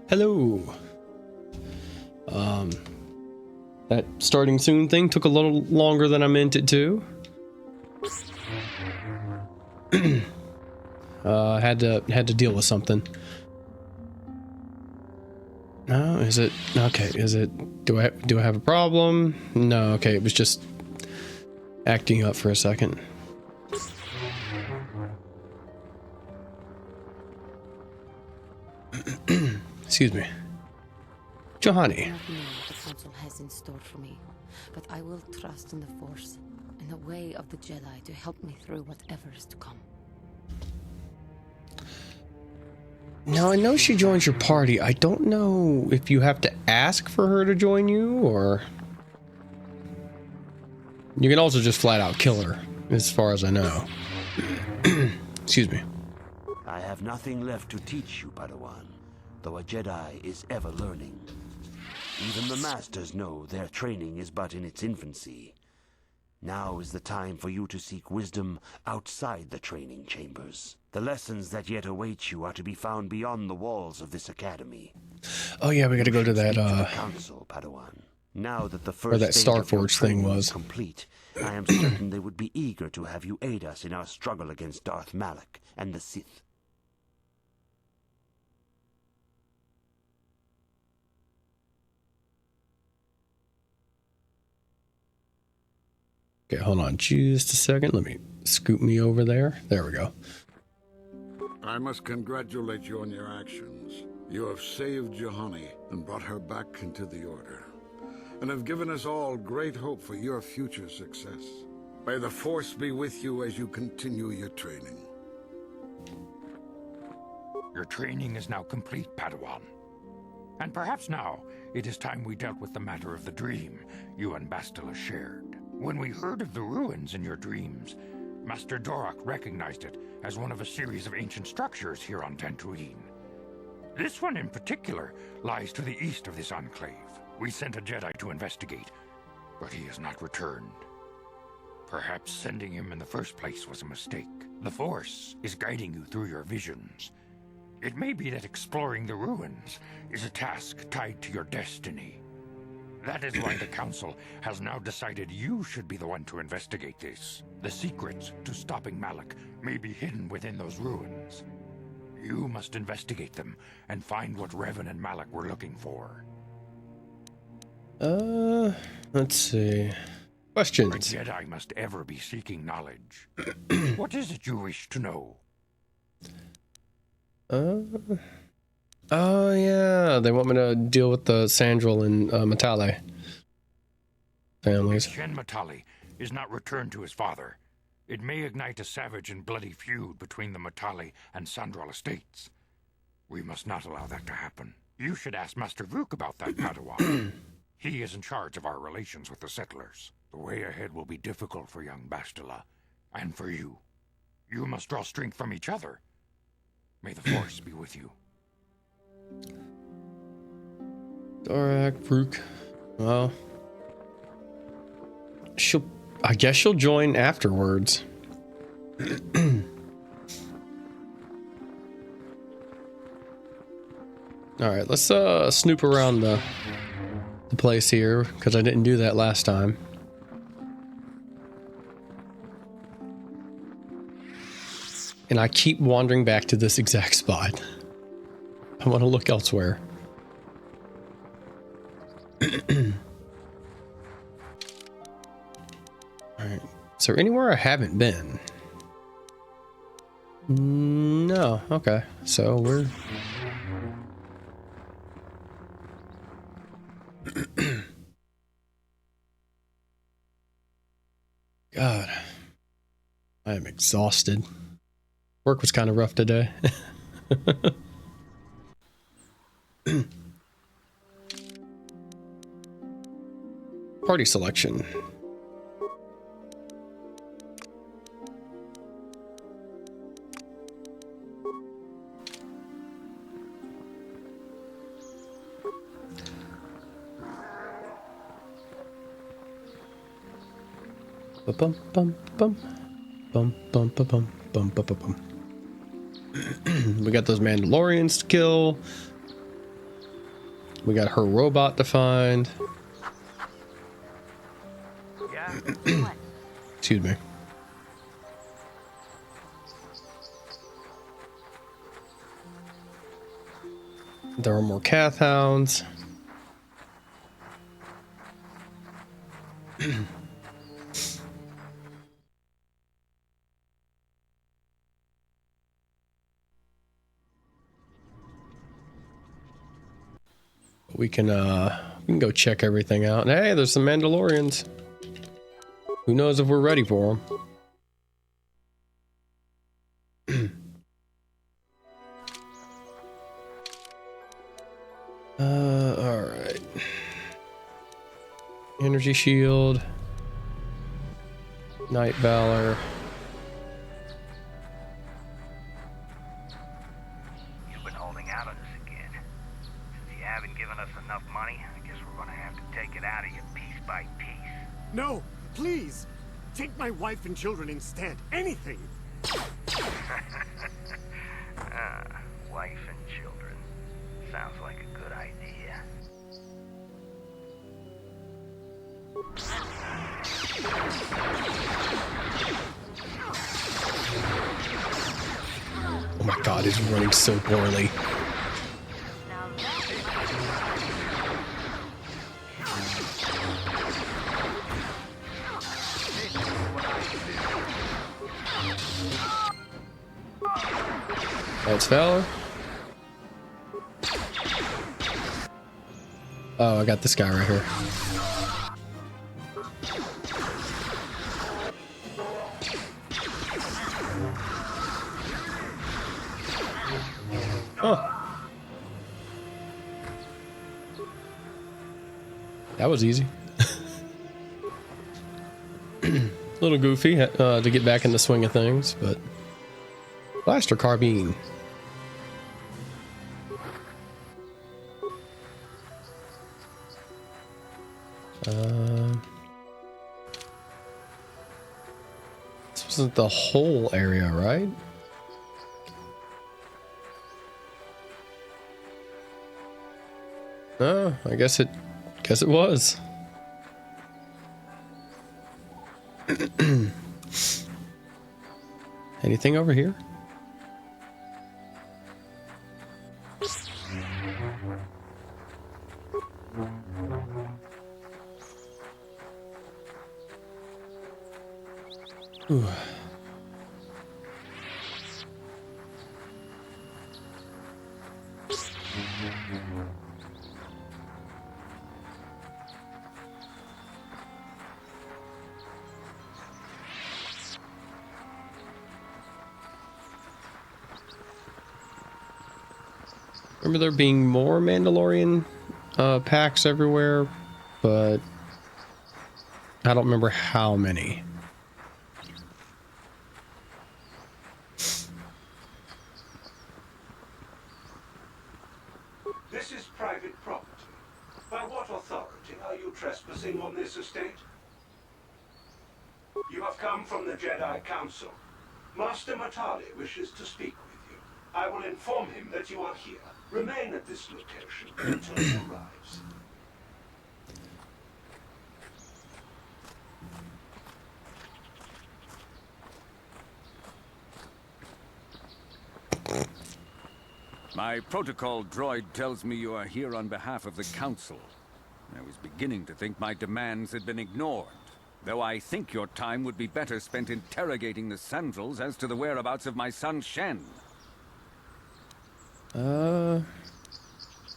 Hello. That starting soon thing took a little longer than I meant it to. Had to deal with something. No, is it okay? Is it? Do I have a problem? No, okay. It was just acting up for a second. Excuse me. Juhani. I do not know what the council has in store for me, but I will trust in the Force, in the way of the Jedi, to help me through whatever is to come. Now, I know she joins your party. I don't know if you have to ask for her to join you, or... You can also just flat out kill her, as far as I know. Excuse me. I have nothing left to teach you, Padawan, though a Jedi is ever learning. Even the Masters know their training is but in its infancy. Now is the time for you to seek wisdom outside the training chambers. The lessons that yet await you are to be found beyond the walls of this academy. Oh yeah, we gotta go to that, Council, Padawan. Now that the where first that stage of your Starforge thing training was is complete, I am certain they would be eager to have you aid us in our struggle against Darth Malak and the Sith. Okay, hold on just a second. Let me scoot me over there. There we go. I must congratulate you on your actions. You have saved Juhani and brought her back into the Order, and have given us all great hope for your future success. May the Force be with you as you continue your training. Your training is now complete, Padawan. And perhaps now, it is time we dealt with the matter of the dream you and Bastila shared. When we heard of the ruins in your dreams, Master Dorak recognized it as one of a series of ancient structures here on Dantooine. This one in particular lies to the east of this enclave. We sent a Jedi to investigate, but he has not returned. Perhaps sending him in the first place was a mistake. The Force is guiding you through your visions. It may be that exploring the ruins is a task tied to your destiny. That is why the Council has now decided you should be the one to investigate this. The secrets to stopping Malak may be hidden within those ruins. You must investigate them and find what Revan and Malak were looking for. Let's see. Questions. A Jedi must ever be seeking knowledge. What is it you wish to know? Oh yeah, they want me to deal with the Sandral and Matale families. If Shen Matale is not returned to his father, it may ignite a savage and bloody feud between the Matale and Sandral estates. We must not allow that to happen. You should ask Master Vuk about that, Padawan. He is in charge of our relations with the settlers. The way ahead will be difficult for young Bastila, and for you. You must draw strength from each other. May the Force be with you. Dorak, Vuk. Well, I guess she'll join afterwards. All right, let's snoop around the place here, because I didn't do that last time. And I keep wandering back to this exact spot. I want to look elsewhere. Alright. Is there anywhere I haven't been? No. Okay. So we're... God. I am exhausted. Work was kind of rough today. Party selection. Bum bum bum bum bum bum bum bum bum bum. We got those Mandalorians to kill. We got her robot to find. Yeah? What? Excuse me. There are more Cath hounds. We can go check everything out. And hey, there's some Mandalorians. Who knows if we're ready for them? All right. Energy shield. Night Valor. You've been holding out on us again. Since you haven't given us enough money, I guess we're gonna have to take it out of you piece by piece. No, please! Take my wife and children instead. Anything! Wife and children. Sounds like a good idea. Oh my god, he's running so poorly. That's Valor. Oh, I got this guy right here. Oh. That was easy. A little goofy to get back in the swing of things, but blaster carbine. This wasn't the whole area, right? Oh, I guess it was. Anything over here? Ooh. Remember there being more Mandalorian packs everywhere, but I don't remember how many. This is private property. By what authority are you trespassing on this estate? You have come from the Jedi Council. Master Matali wishes to speak with you. I will inform him that you are here. Remain at this location until he arrives. My protocol droid tells me you are here on behalf of the Council. I was beginning to think my demands had been ignored, though I think your time would be better spent interrogating the Sandrels as to the whereabouts of my son Shen.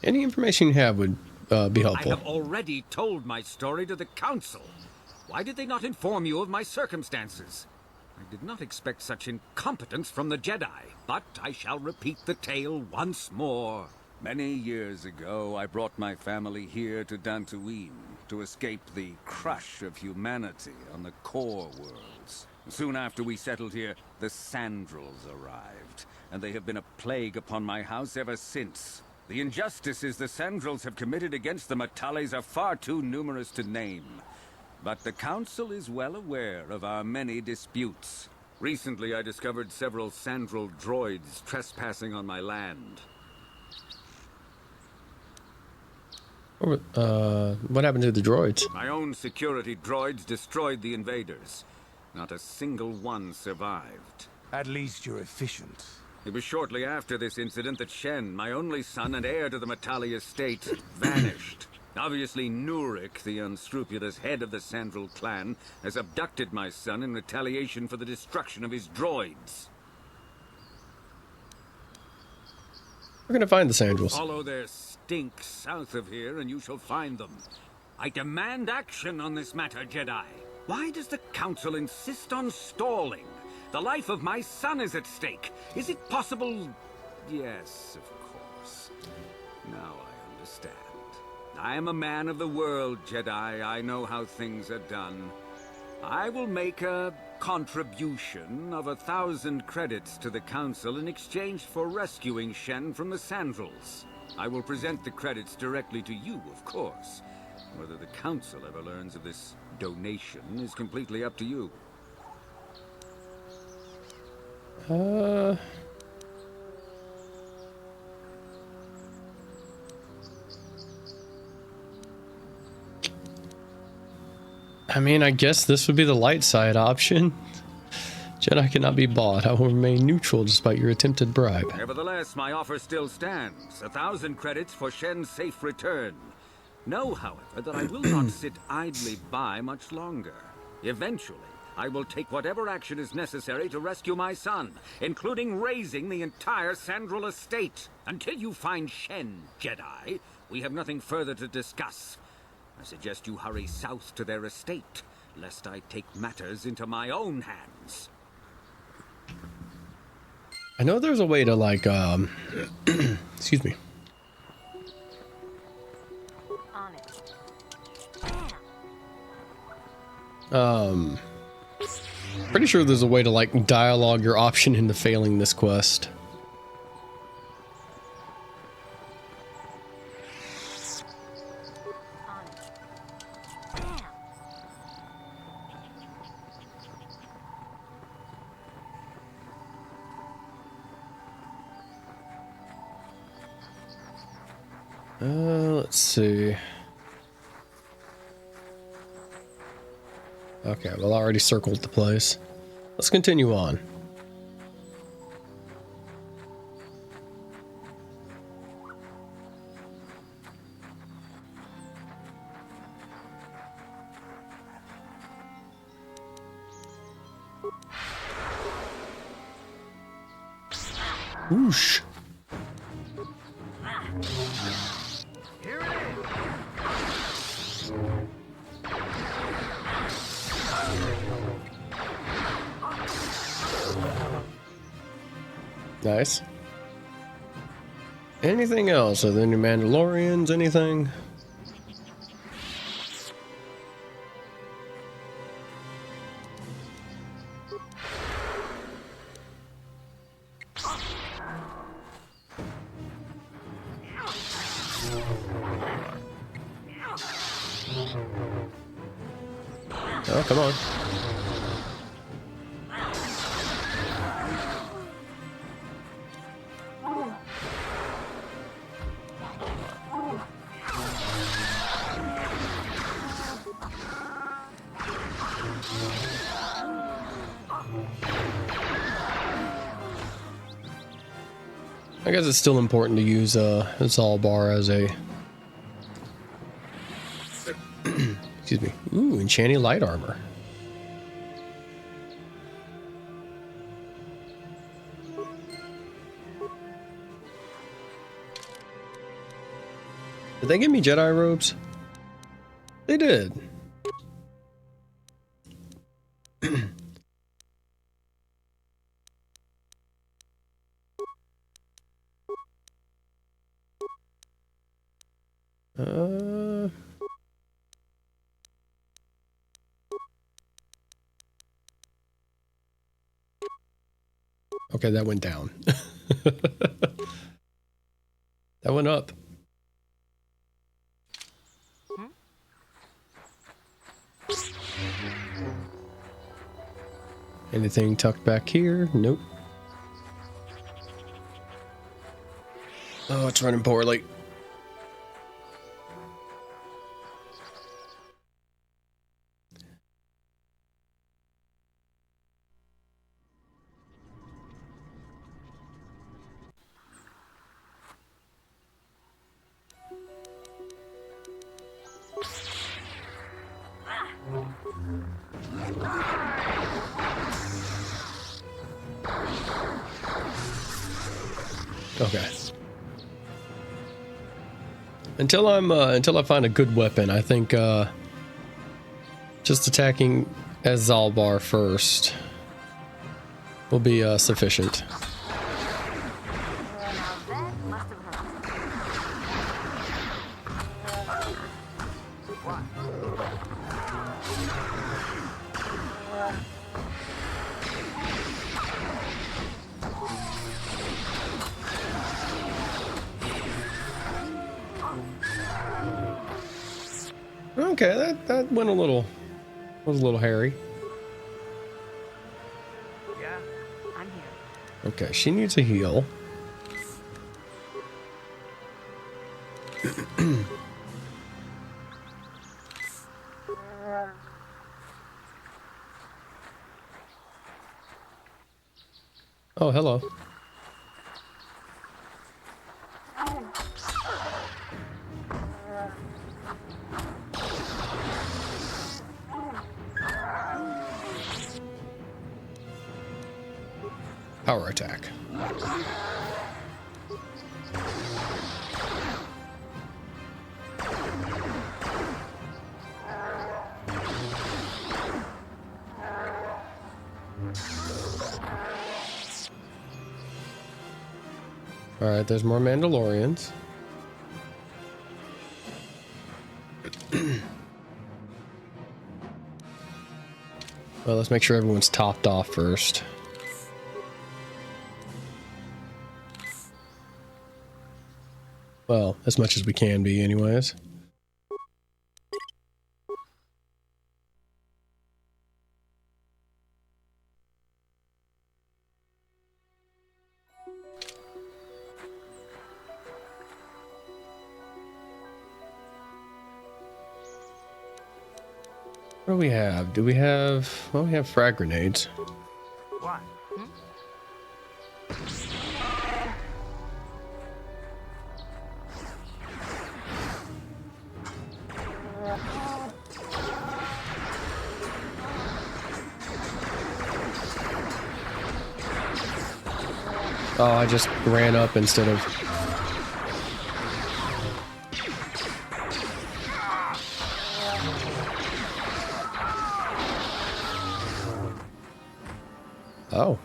Any information you have would be helpful. I have already told my story to the Council. Why did they not inform you of my circumstances? I did not expect such incompetence from the Jedi, but I shall repeat the tale once more. Many years ago, I brought my family here to Dantooine to escape the crush of humanity on the core worlds. Soon after we settled here, the Sandrels arrived, and they have been a plague upon my house ever since. The injustices the Sandrels have committed against the Matales are far too numerous to name. But the Council is well aware of our many disputes. Recently, I discovered several Sandrel droids trespassing on my land. What happened to the droids? My own security droids destroyed the invaders. Not a single one survived. At least you're efficient. It was shortly after this incident that Shen, my only son and heir to the Matali estate, vanished. Obviously, Nurik, the unscrupulous head of the Sandral clan, has abducted my son in retaliation for the destruction of his droids. We're gonna find the Sandrals. Follow their stink south of here and you shall find them. I demand action on this matter, Jedi. Why does the Council insist on stalling? The life of my son is at stake. Is it possible? Yes, of course. Now I understand. I am a man of the world, Jedi. I know how things are done. I will make a contribution of 1,000 credits to the Council in exchange for rescuing Shen from the Sandrals. I will present the credits directly to you, of course. Whether the Council ever learns of this donation is completely up to you. I mean, I guess this would be the light side option. Jedi cannot be bought. I will remain neutral despite your attempted bribe. Nevertheless, my offer still stands. 1,000 credits for Shen's safe return. Know, however, that I will not sit idly by much longer. Eventually, I will take whatever action is necessary to rescue my son, including raising the entire Sandral estate. Until you find Shen, Jedi, we have nothing further to discuss. I suggest you hurry south to their estate, lest I take matters into my own hands. I know there's a way to, like, excuse me. Pretty sure there's a way to, like, dialogue your option into failing this quest. Let's see. Okay, well, I already circled the place. Let's continue on. Whoosh. Nice. Anything else? Are there any Mandalorians? Anything? Oh, come on. I guess it's still important to use Zalbar as a excuse me. Ooh, enchanting light armor. Did they give me Jedi robes? They did. Okay, that went down. That went up. Anything tucked back here? Nope. Oh, it's running poorly. Okay. Until I find a good weapon, I think just attacking as Zalbar first will be sufficient. Okay, that went was a little hairy. Yeah, I'm here. Okay, she needs a heal. Oh, hello. Power attack. All right, there's more Mandalorians. Well, let's make sure everyone's topped off first. Well, as much as we can be, anyways. What do we have? Do we have... Well, we have frag grenades. What? Oh, I just ran up instead of... Oh.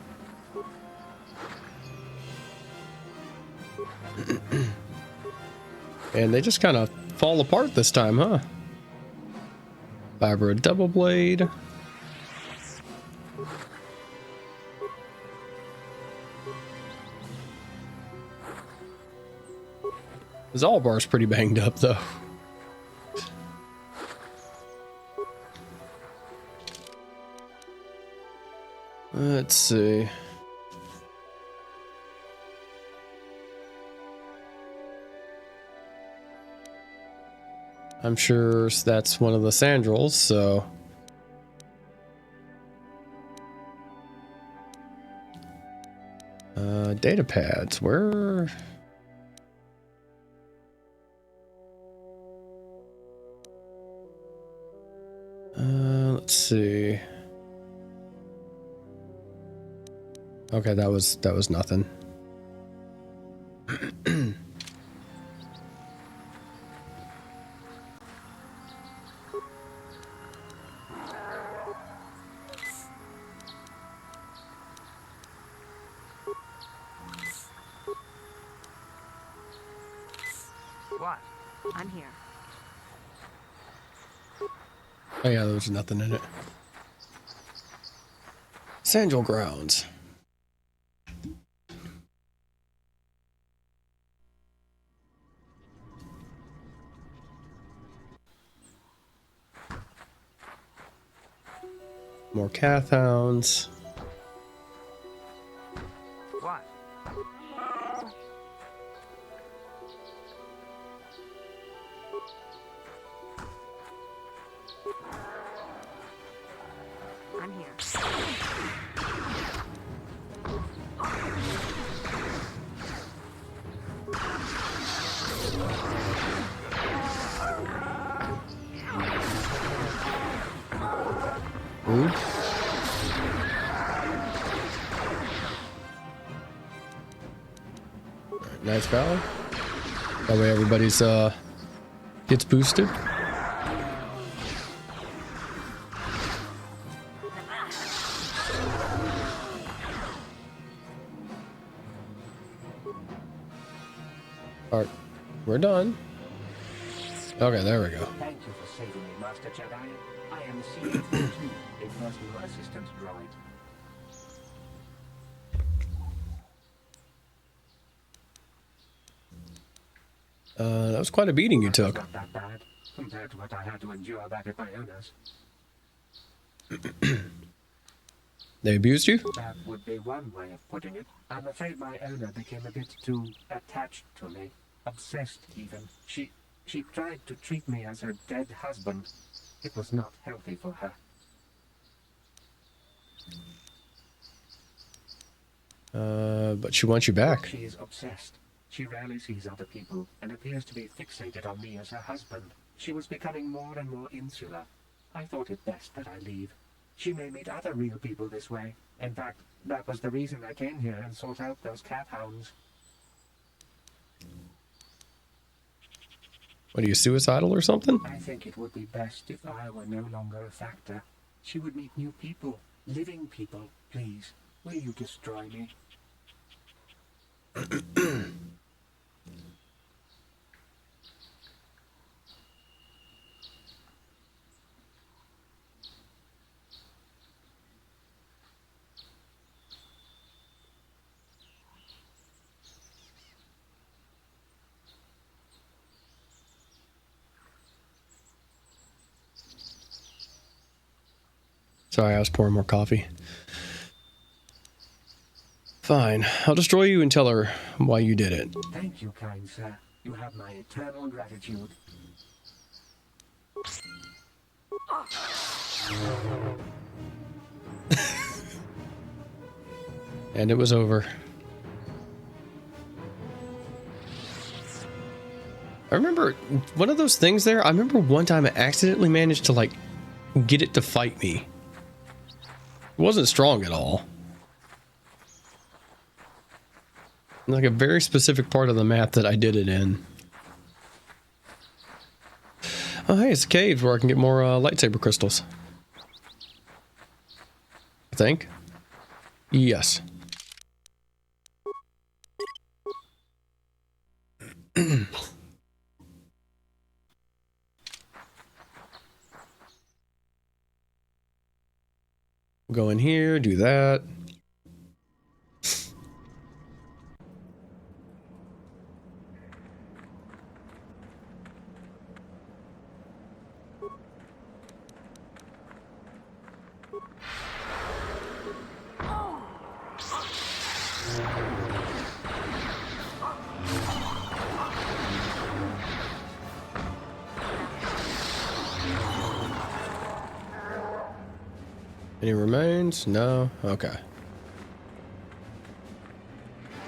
And they just kind of fall apart this time, huh? Vibra double blade. Zalbar's pretty banged up, though. Let's see. I'm sure that's one of the Sandrels, so... data pads, where... let's see. Okay, that was nothing. What? I'm here. Oh yeah, there was nothing in it. Sandral grounds. More Cath hounds. What? I'm here. Rude. Alright, Knight's Valley. That way everybody's gets boosted. Alright, we're done. Okay, there we go. Thank you for saving me, Master Jedi. I am CA-42, a personal assistant droid. That was quite a beating you took. Not that bad, compared to what I had to endure back at my owner's. They abused you? That would be one way of putting it. I'm afraid my owner became a bit too attached to me. Obsessed, even. She tried to treat me as her dead husband. It was not healthy for her. But she wants you back. She is obsessed. She rarely sees other people and appears to be fixated on me as her husband. She was becoming more and more insular. I thought it best that I leave. She may meet other real people this way. In fact, that was the reason I came here and sought out those cat hounds. What, are you suicidal or something? I think it would be best if I were no longer a factor. She would meet new people, living people. Please, will you destroy me? Sorry, I was pouring more coffee. Fine. I'll destroy you and tell her why you did it. Thank you, kind sir. You have my eternal gratitude. And it was over. I remember one of those things there. I remember one time I accidentally managed to, like, get it to fight me. It wasn't strong at all. Like a very specific part of the map that I did it in. Oh, hey, it's a cave where I can get more lightsaber crystals. I think. Yes. Go in here, do that. Any remains? No? Okay.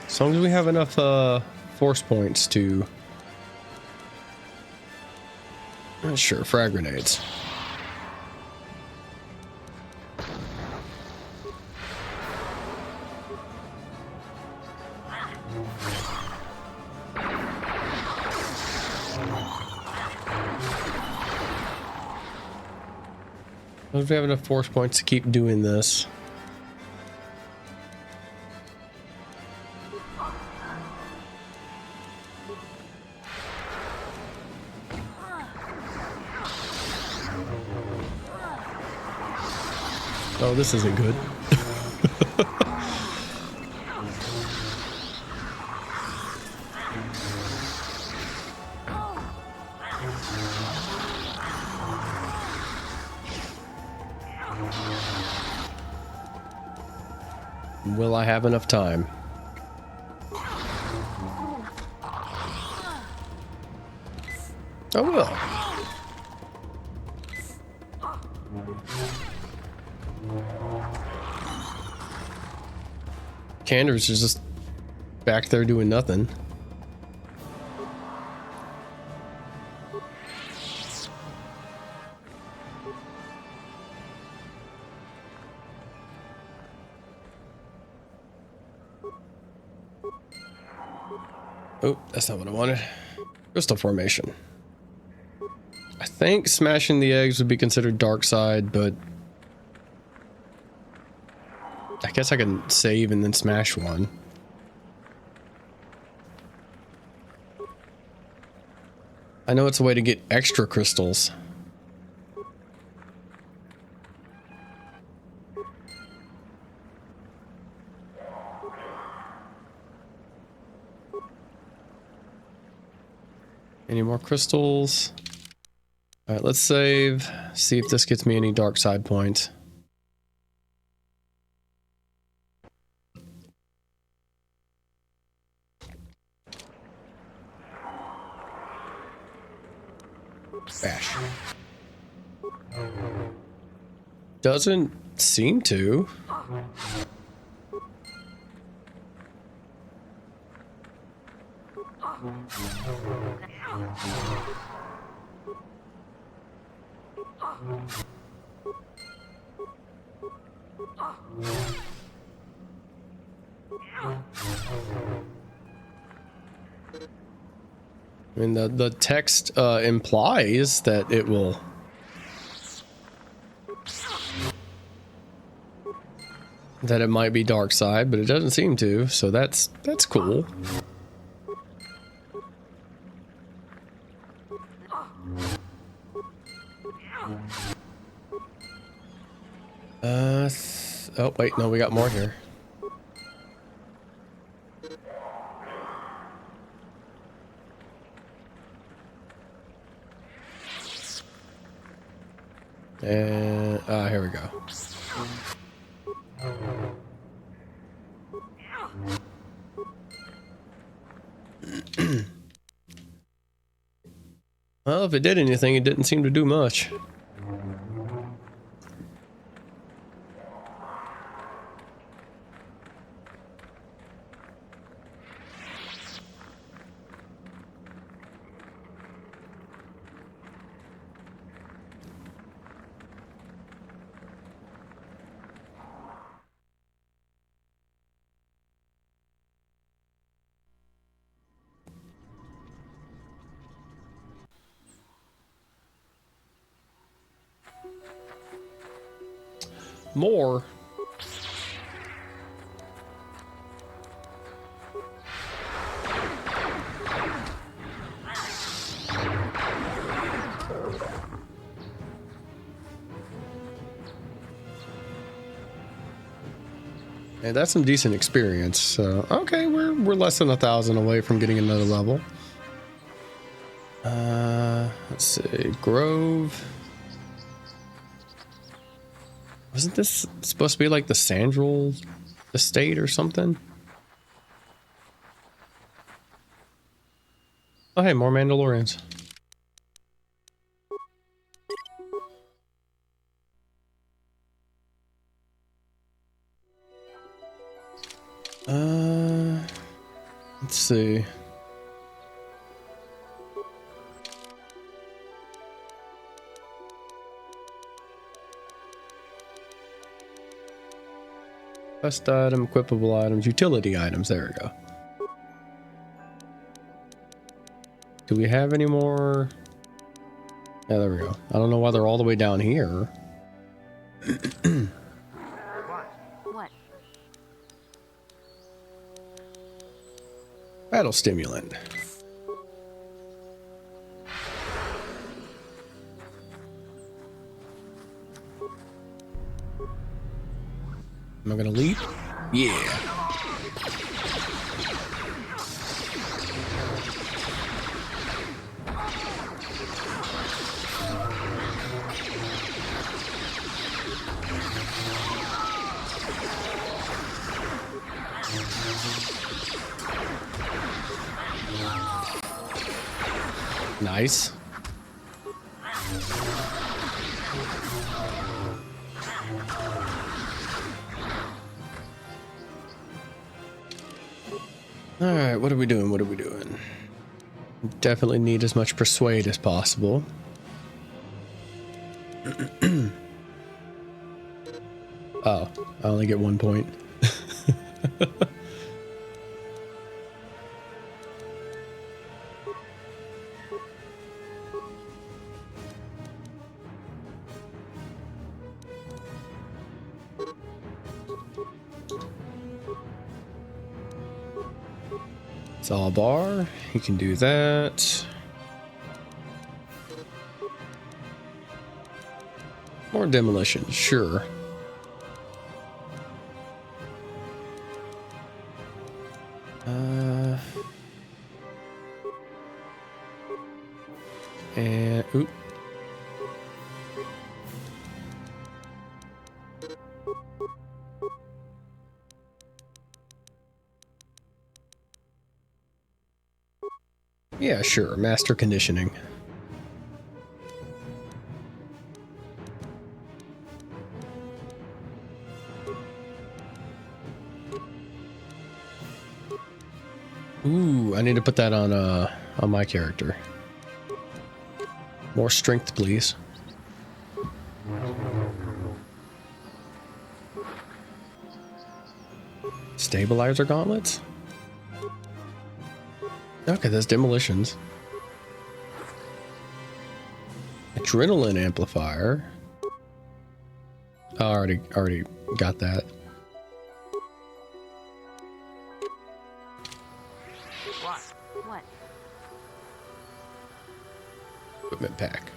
As long as we have enough force points to... Sure, frag grenades. If we have enough force points to keep doing this. Oh, this isn't good. Will I have enough time? I will. Candace is just back there doing nothing. Oh, that's not what I wanted. Crystal formation. I think smashing the eggs would be considered dark side, but I guess I can save and then smash one. I know it's a way to get extra crystals. Any more crystals? All right, let's save. See if this gets me any dark side points. Bash. Doesn't seem to. I mean, the text implies that it will. That it might be dark side, but it doesn't seem to, so that's cool. Oh wait, no, we got more here. And here we go. Well, if it did anything, it didn't seem to do much. More. And that's some decent experience. So okay, we're less than 1,000 away from getting another level. Let's see, Grove. Wasn't this supposed to be like the Sandral estate or something? Oh hey, more Mandalorians. Let's see. Quest item, equipable items, utility items. There we go. Do we have any more? Yeah, there we go. I don't know why they're all the way down here. What? Battle stimulant. Am I gonna leap? Yeah. Nice. All right, what are we doing? What are we doing? Definitely need as much persuade as possible. Oh, I only get 1 point. Zalbar, he can do that. More demolition, sure. And oop. Yeah, sure. Master conditioning. Ooh, I need to put that on my character. More strength, please. Stabilizer gauntlets? Okay, that's demolitions. Adrenaline amplifier. Oh, I already got that. What? Equipment pack.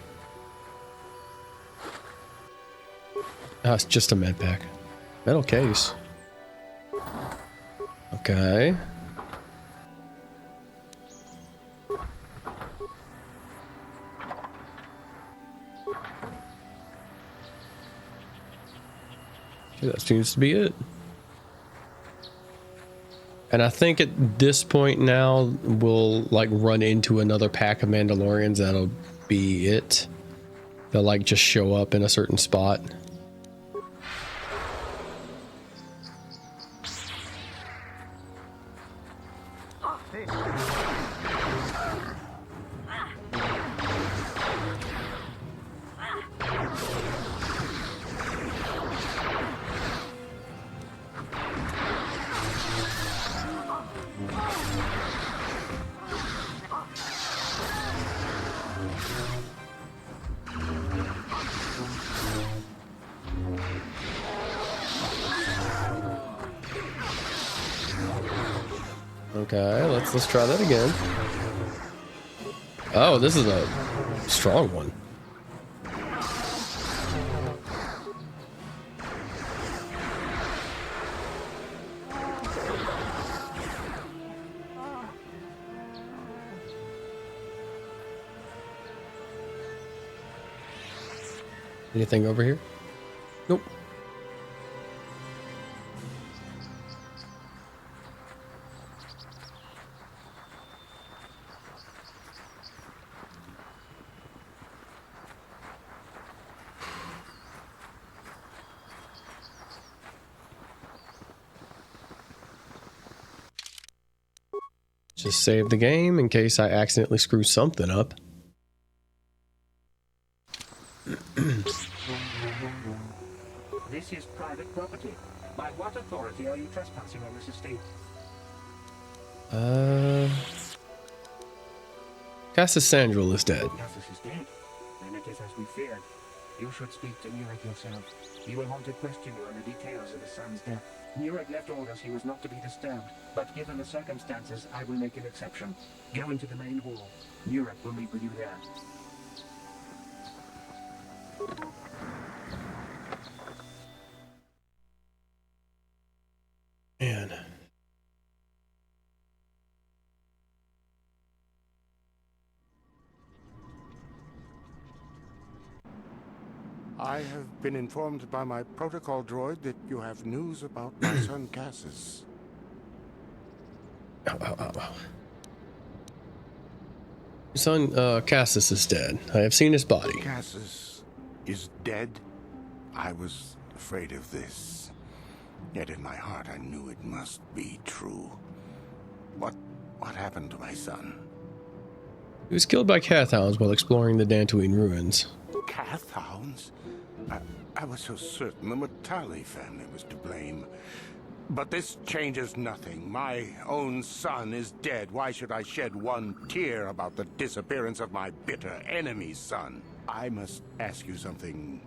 Oh, it's just a med pack. Metal case. Okay. That seems to be it. And I think at this point now we'll like run into another pack of Mandalorians. That'll be it. They'll like just show up in a certain spot. Okay, let's try that again. Oh, this is a strong one. Anything over here? Nope. Just save the game in case I accidentally screw something up. This is private property. By what authority are you trespassing on this estate? Cassis Sandral is dead. Cassis is dead. Then it is as we feared. You should speak to Nureg yourself. He will want to question you on the details of his son's death. Nureg left orders he was not to be disturbed, but given the circumstances, I will make an exception. Go into the main hall. Nureg will meet with you there. Man. I have been informed by my protocol droid that you have news about my son Cassis. Your son, Cassis is dead. I have seen his body. Cassis is dead? I was afraid of this. Yet in my heart I knew it must be true. What happened to my son? He was killed by Cathhounds while exploring the Dantooine ruins. Cathhounds? I was so certain the Matali family was to blame. But this changes nothing. My own son is dead. Why should I shed one tear about the disappearance of my bitter enemy's son? I must ask you something,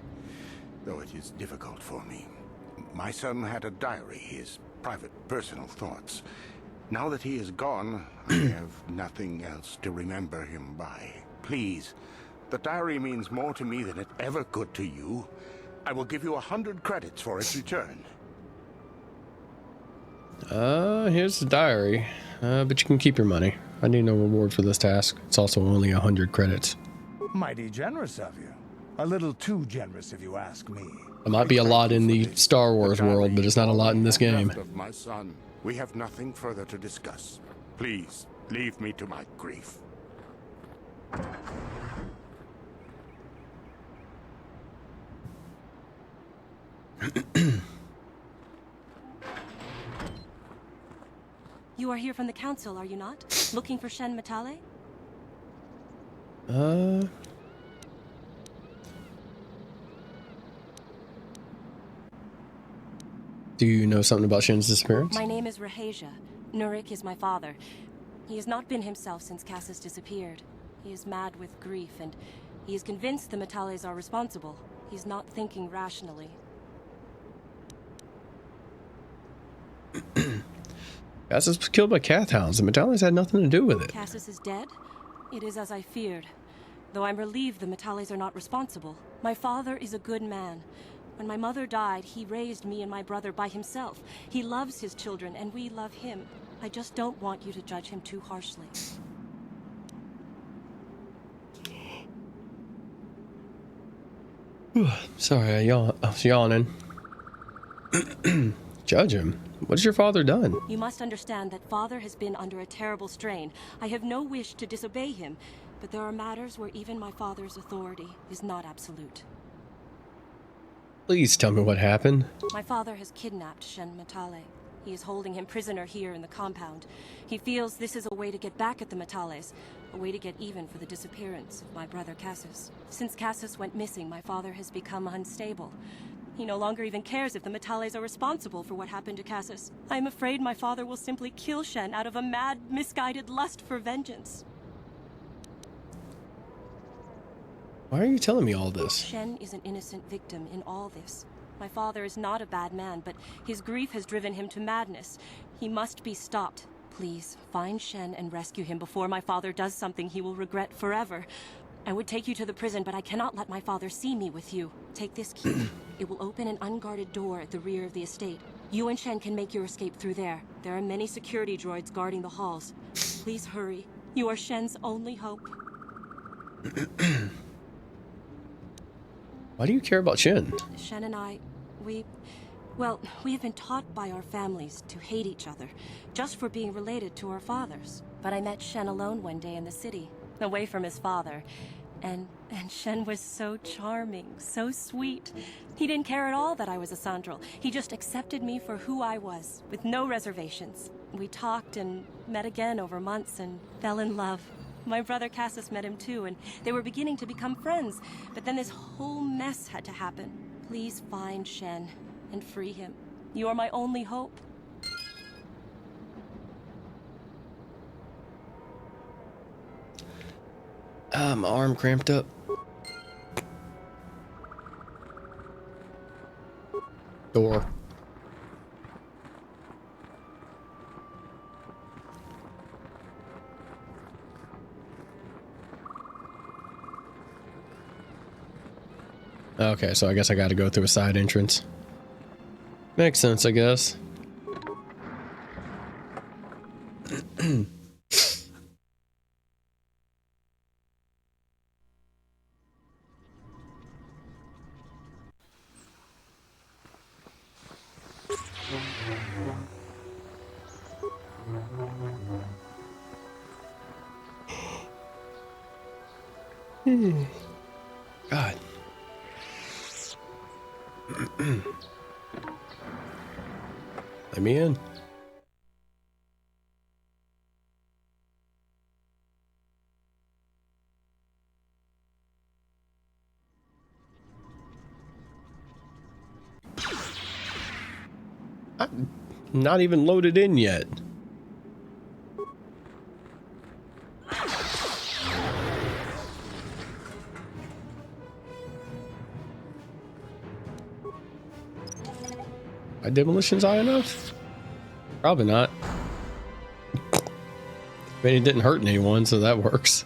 though it is difficult for me. My son had a diary, his private, personal thoughts. Now that he is gone, I have nothing else to remember him by. Please, the diary means more to me than it ever could to you. I will give you 100 credits for its return. Here's the diary. But you can keep your money. I need no reward for this task. It's also only 100 credits. Mighty generous of you. A little too generous, if you ask me. It might be a lot in the Star Wars world, but it's not a lot in this game. Of my son, we have nothing further to discuss. Please, leave me to my grief. You are here from the council, are you not? Looking for Shen Matale? Do you know something about Shen's disappearance? My name is Rahasia. Nurik is my father. He has not been himself since Cassus disappeared. He is mad with grief, and he is convinced the Matales are responsible. He's not thinking rationally. Cassus was killed by Cathhounds. The Metales had nothing to do with it. Cassus is dead? It is as I feared. Though I'm relieved the Matales are not responsible. My father is a good man. When my mother died, he raised me and my brother by himself. He loves his children, and we love him. I just don't want you to judge him too harshly. Sorry, I was yawning. Judge him? What has your father done? You must understand that father has been under a terrible strain. I have no wish to disobey him, but there are matters where even my father's authority is not absolute. Please tell me what happened. My father has kidnapped Shen Matale. He is holding him prisoner here in the compound. He feels this is a way to get back at the Matales, a way to get even for the disappearance of my brother Cassus. Since Cassus went missing, my father has become unstable. He no longer even cares if the Matales are responsible for what happened to Cassus. I am afraid my father will simply kill Shen out of a mad, misguided lust for vengeance. Why are you telling me all this? Shen is an innocent victim in all this. My father is not a bad man, but his grief has driven him to madness. He must be stopped. Please, find Shen and rescue him before my father does something he will regret forever. I would take you to the prison, but I cannot let my father see me with you. Take this key. It will open an unguarded door at the rear of the estate. You and Shen can make your escape through there. There are many security droids guarding the halls. Please hurry. You are Shen's only hope. Why do you care about Shen? Shen and I, we have been taught by our families to hate each other, just for being related to our fathers. But I met Shen alone one day in the city, away from his father. And Shen was so charming, so sweet. He didn't care at all that I was a Sandral. He just accepted me for who I was, with no reservations. We talked and met again over months and fell in love. My brother Cassus met him too, and they were beginning to become friends. But then this whole mess had to happen. Please find Shen and free him. You are my only hope. My arm cramped up. Door. Okay, so I guess I gotta go through a side entrance. Makes sense, I guess. God. Let me in. I'm not even loaded in yet. My demolition's high enough? Probably not. I mean, it didn't hurt anyone, so that works.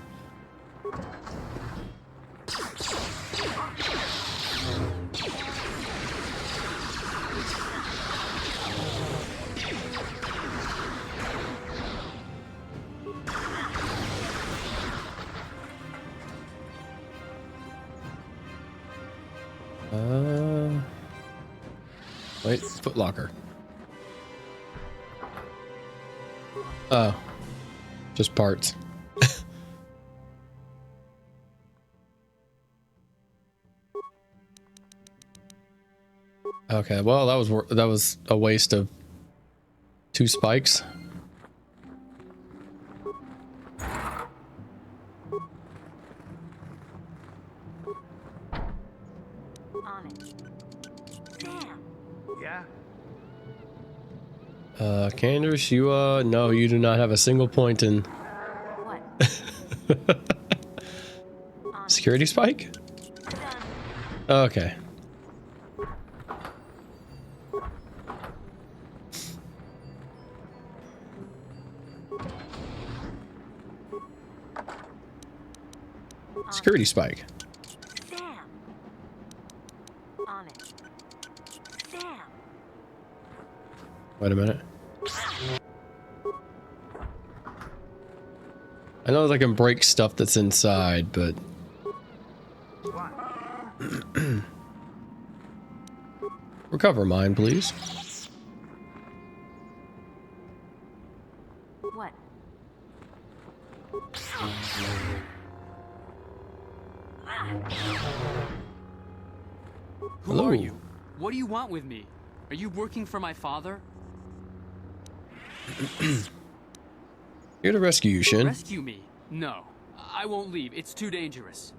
Wait, Footlocker. Oh, just parts. Okay, well that was a waste of 2 spikes. Candace, you, no, you do not have a single point in... What? Security spike? Okay. Security spike. Wait a minute. I know I can break stuff that's inside, but... Recover mine, please. What? Who are you? What do you want with me? Are you working for my father? Here to rescue you, Shin. Rescue me? No. I won't leave. It's too dangerous.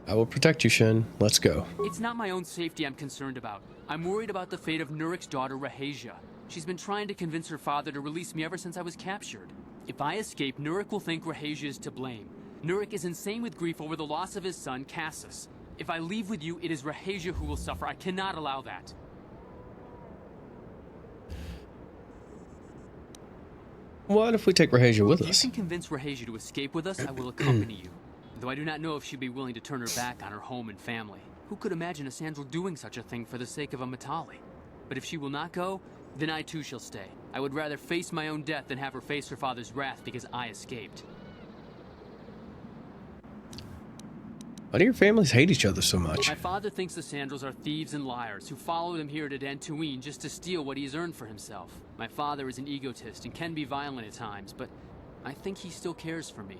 I will protect you, Shin. Let's go. It's not my own safety I'm concerned about. I'm worried about the fate of Nurik's daughter, Rahasia. She's been trying to convince her father to release me ever since I was captured. If I escape, Nurik will think Rahasia is to blame. Nurik is insane with grief over the loss of his son, Cassus. If I leave with you, it is Rahasia who will suffer. I cannot allow that. What if we take Rahasia with us? If you can convince Rahasia to escape with us, I will accompany you. Though I do not know if she'd be willing to turn her back on her home and family. Who could imagine a Sandral doing such a thing for the sake of a Matali? But if she will not go, then I too shall stay. I would rather face my own death than have her face her father's wrath because I escaped. Why do your families hate each other so much? My father thinks the Sandrals are thieves and liars who followed him here to Dantooine just to steal what he has earned for himself. My father is an egotist and can be violent at times, but I think he still cares for me.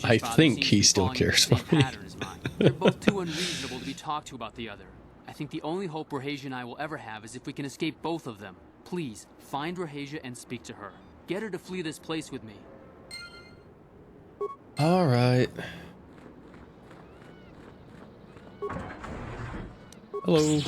I think he still cares for me. They're both too unreasonable to be talked to about the other. I think the only hope Rahasia and I will ever have is if we can escape both of them. Please, find Rahasia and speak to her. Get her to flee this place with me. All right. Hello.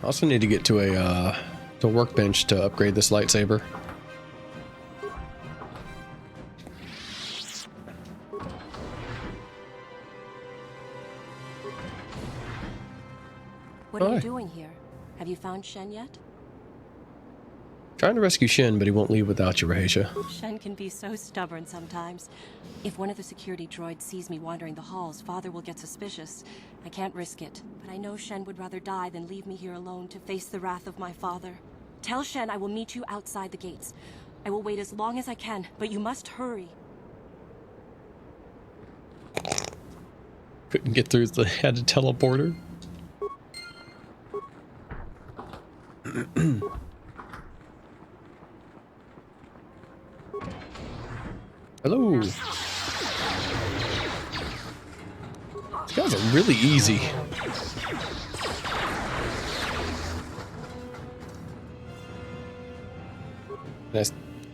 I also need to get to a workbench to upgrade this lightsaber. What are you doing here? Have you found Shen yet? Trying to rescue Shin, but he won't leave without you, Rahasia. Shen can be so stubborn sometimes. If one of the security droids sees me wandering the halls, Father will get suspicious. I can't risk it, but I know Shen would rather die than leave me here alone to face the wrath of my father. Tell Shen I will meet you outside the gates. I will wait as long as I can, but you must hurry. Couldn't get through, so they had to teleport her. Hello. These guys are really easy.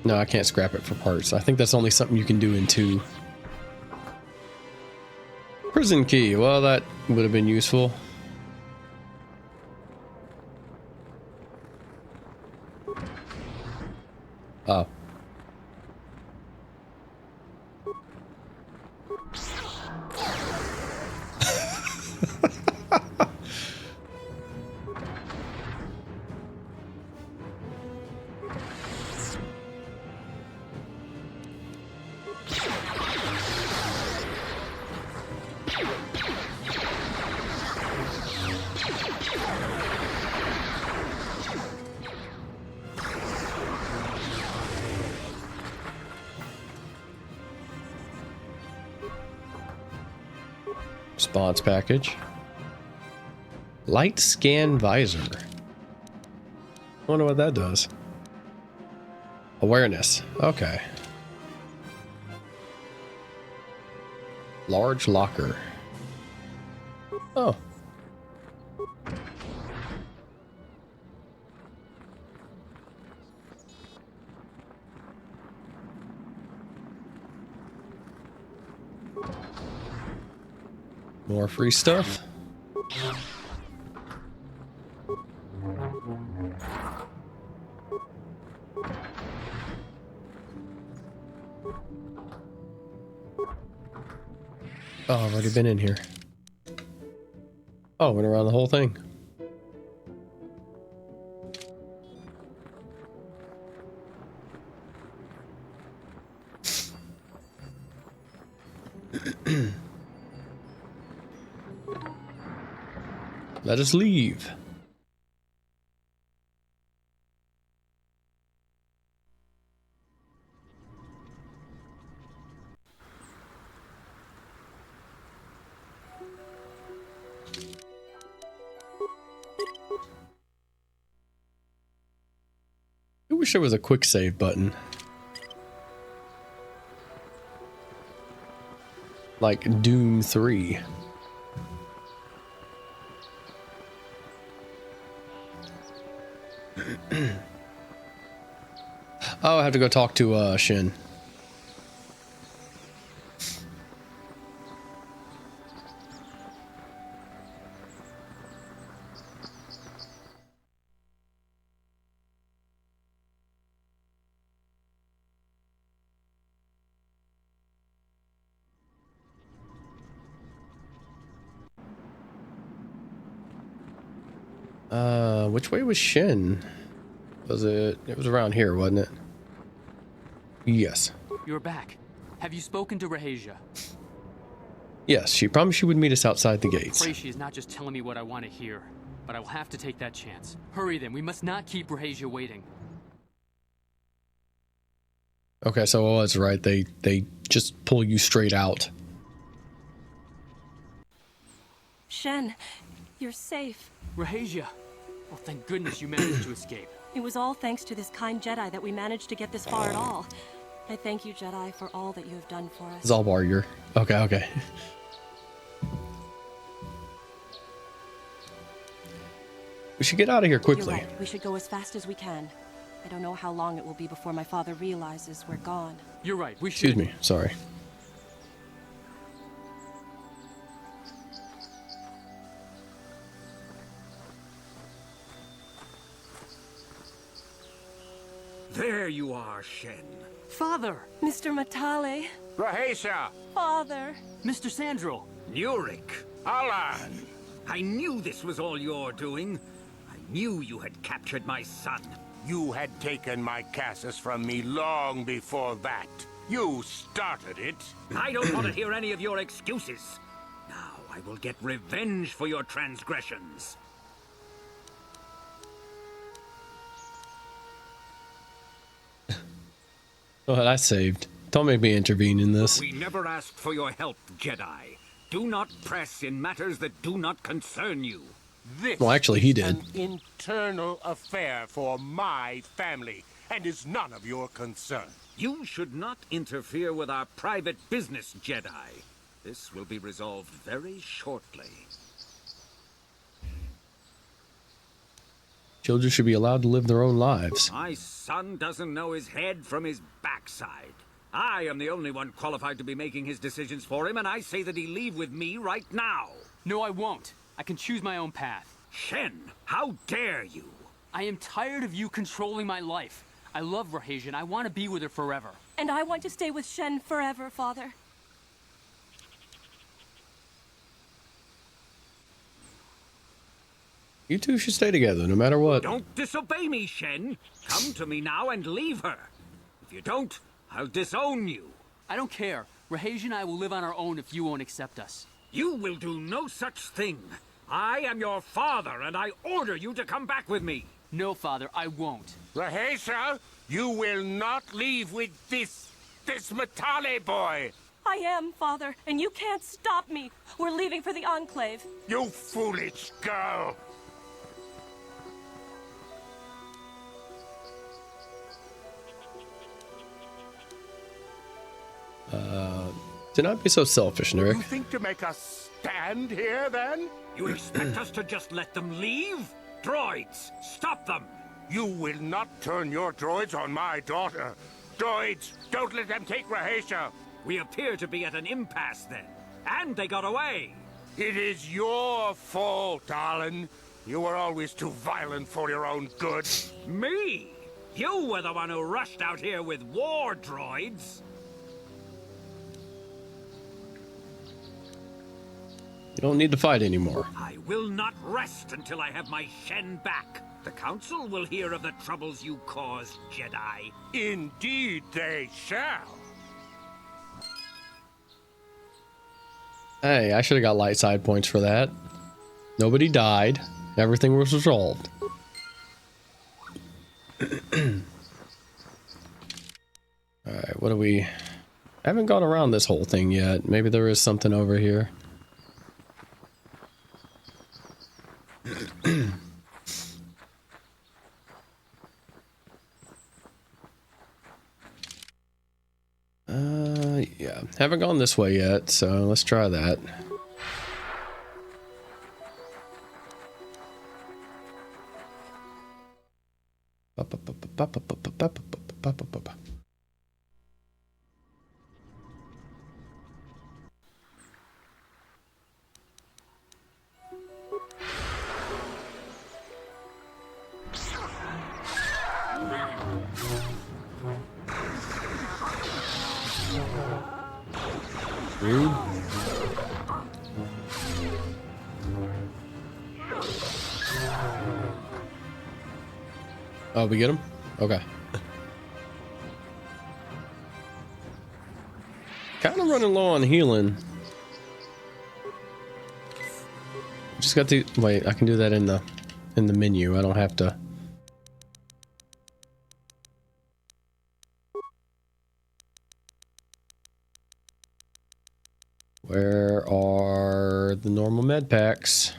No, I can't scrap it for parts. I think that's only something you can do in 2. Prison key. Well, that would have been useful. Oh. Response package. Light scan visor. Wonder what that does. Awareness. Okay. Large locker. Oh. More free stuff. Oh, I've already been in here. Oh, went around the whole thing. Let us leave. I wish there was a quick save button. Like Doom 3. Oh, I have to go talk to Shin. Which way was Shin? Was it? It was around here, wasn't it? Yes. You're back. Have you spoken to Rahasia? Yes, she promised she would meet us outside the gates. Pray she is not just telling me what I want to hear, but I will have to take that chance. Hurry then, we must not keep Rahasia waiting. Okay, so I was right. They just pull you straight out. Shen, you're safe. Rahasia! Well, thank goodness you managed to escape. It was all thanks to this kind Jedi that we managed to get this far at all. I thank you, Jedi, for all that you have done for us. Zalbar, you're... Okay. We should get out of here quickly. You're right. We should go as fast as we can. I don't know how long it will be before my father realizes we're gone. You're right. We should... Excuse me. Sorry. There you are, Shen. Father! Mr. Matale. Rahasia! Father! Mr. Sandro! Nurik! Alan! I knew this was all your doing. I knew you had captured my son. You had taken my Casus from me long before that. You started it. I don't want to hear any of your excuses. Now I will get revenge for your transgressions. Well, I saved. Don't make me intervene in this. We never asked for your help, Jedi. Do not press in matters that do not concern you. This Well, actually, he is did. an internal affair for my family, and is none of your concern. You should not interfere with our private business, Jedi. This will be resolved very shortly. Children should be allowed to live their own lives. My son doesn't know his head from his backside. I am the only one qualified to be making his decisions for him, and I say that he leave with me right now. No, I won't. I can choose my own path. Shen, how dare you? I am tired of you controlling my life. I love Rahasia, and I want to be with her forever. And I want to stay with Shen forever, Father. You two should stay together, no matter what. Don't disobey me, Shen. Come to me now and leave her. If you don't, I'll disown you. I don't care. Rahasia and I will live on our own if you won't accept us. You will do no such thing. I am your father, and I order you to come back with me. No, Father, I won't. Rahasia, you will not leave with this Matale boy. I am, Father, and you can't stop me. We're leaving for the Enclave. You foolish girl. Do not be so selfish, Nurik. You think to make us stand here, then? You expect us to just let them leave? Droids, stop them! You will not turn your droids on my daughter. Droids, don't let them take Rahasia. We appear to be at an impasse, then. And they got away. It is your fault, darling. You were always too violent for your own good. Me? You were the one who rushed out here with war droids. You don't need to fight anymore. I will not rest until I have my Shen back. The Council will hear of the troubles you caused, Jedi. Indeed they shall. Hey, I should have got light side points for that. Nobody died. Everything was resolved. Alright, what do we... I haven't gone around this whole thing yet. Maybe there is something over here. Yeah, haven't gone this way yet, so let's try that. Rude. Oh, we get him? Okay. Kind of running low on healing. Just got to wait. I can do that in the menu. I don't have to. Where are the normal med packs?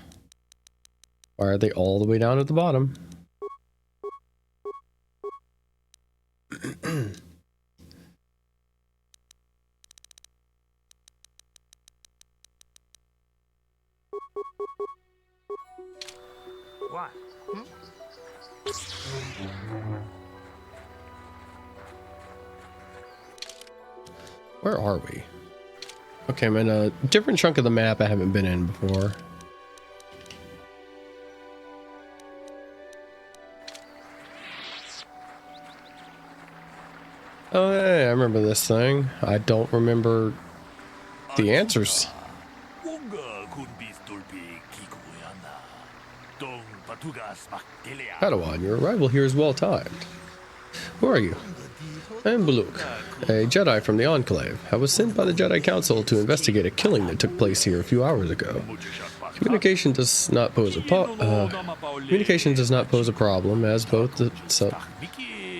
Why are they all the way down at the bottom? What? Where are we? Okay, I'm in a different chunk of the map I haven't been in before. Oh, hey, I remember this thing. I don't remember the answers. Padawan, your arrival here is well timed. Who are you? I am Baluk, a Jedi from the Enclave. I was sent by the Jedi Council to investigate a killing that took place here a few hours ago. Communication does not pose a problem, as both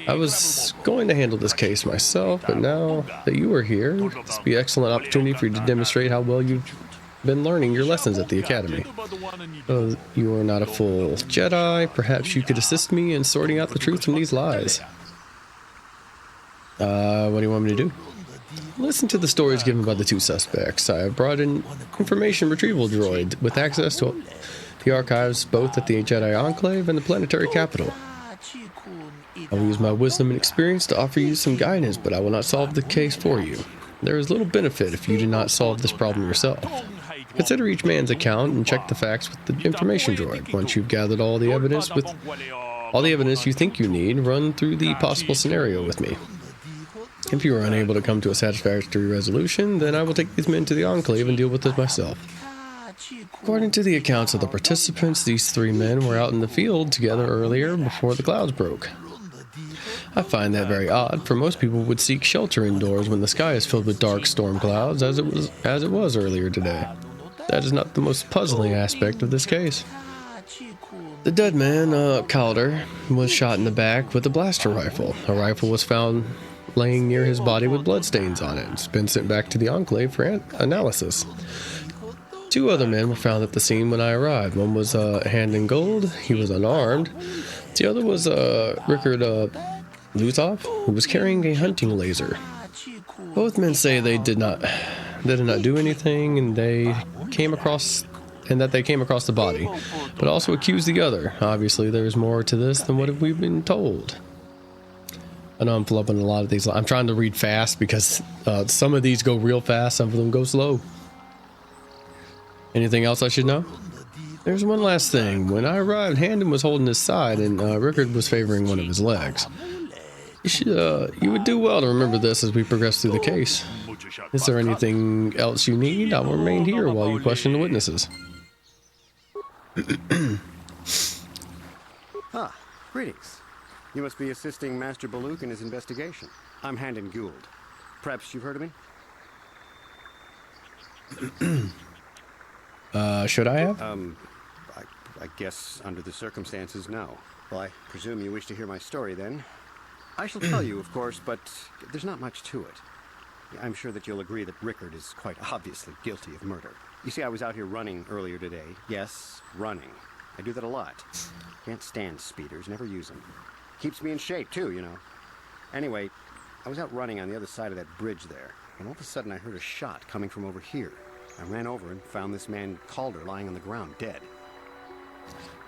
I was going to handle this case myself, but now that you are here, this will be an excellent opportunity for you to demonstrate how well you've been learning your lessons at the Academy. Though you are not a full Jedi, perhaps you could assist me in sorting out the truth from these lies. What do you want me to do? Listen to the stories given by the two suspects. I have brought an information retrieval droid with access to the archives both at the Jedi Enclave and the planetary capital. I will use my wisdom and experience to offer you some guidance, but I will not solve the case for you. There is little benefit if you do not solve this problem yourself. Consider each man's account and check the facts with the information droid. Once you've gathered all the evidence with all the evidence you think you need, run through the possible scenario with me. If you are unable to come to a satisfactory resolution, then I will take these men to the Enclave and deal with it myself. According to the accounts of the participants, these 3 men were out in the field together earlier before the clouds broke. I find that very odd, for most people would seek shelter indoors when the sky is filled with dark storm clouds, as it was earlier today. That is not the most puzzling aspect of this case. The dead man, Calder, was shot in the back with a blaster rifle. A rifle was found laying near his body with bloodstains on it. It's been sent back to the Enclave for analysis. 2 other men were found at the scene when I arrived. One was Hand in Gold. He was unarmed. The other was Rickard Luthop, who was carrying a hunting laser. Both men say they did not do anything, and they came across the body, but also accused the other. Obviously, there's more to this than what we've been told. I know I'm flubbing a lot of these. I'm trying to read fast because some of these go real fast, some of them go slow. Anything else I should know? There's one last thing. When I arrived, Handon was holding his side, and Rickard was favoring one of his legs. You would do well to remember this as we progress through the case. Is there anything else you need? I will remain here while you question the witnesses. Greetings. You must be assisting Master Baluk in his investigation. I'm Handon Gould. Perhaps you've heard of me? Should I have? I guess under the circumstances, no. Well, I presume you wish to hear my story then. I shall tell you, of course, but there's not much to it. I'm sure that you'll agree that Rickard is quite obviously guilty of murder. You see, I was out here running earlier today. Yes, running. I do that a lot. Can't stand speeders, never use them. Keeps me in shape, too, you know. Anyway, I was out running on the other side of that bridge there, and all of a sudden I heard a shot coming from over here. I ran over and found this man Calder lying on the ground, dead.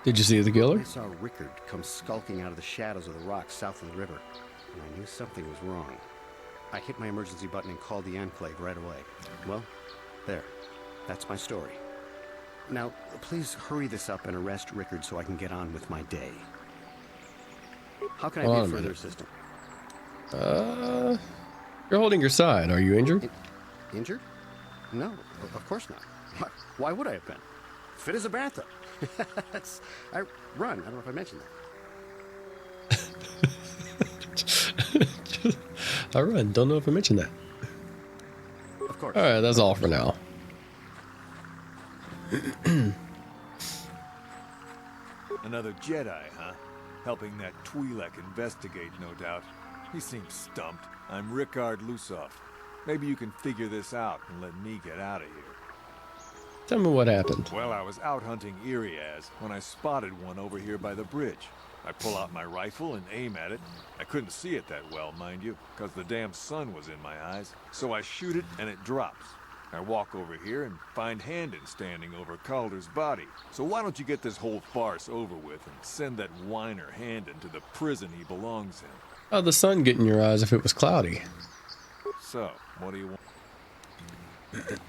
Did you see the killer? I saw Rickard come skulking out of the shadows of the rocks south of the river, and I knew something was wrong. I hit my emergency button and called the Enclave right away. Well, there. That's my story. Now, please hurry this up and arrest Rickard so I can get on with my day. How can I be of further assistance? You're holding your side. Are you injured? Injured? No, of course not. Why would I have been? Fit as a bathtub. I run. I don't know if I mentioned that. I run. Don't know if I mentioned that. Of course. All right, that's all for now. Another Jedi, huh? Helping that Twi'lek investigate, no doubt. He seems stumped. I'm Rickard Luthop. Maybe you can figure this out and let me get out of here. Tell me what happened. Well, I was out hunting Iriaz when I spotted one over here by the bridge. I pull out my rifle and aim at it. I couldn't see it that well, mind you, because the damn sun was in my eyes. So I shoot it and it drops. I walk over here and find Handon standing over Calder's body. So why don't you get this whole farce over with and send that whiner Handon to the prison he belongs in? How'd the sun get in your eyes if it was cloudy? So, what do you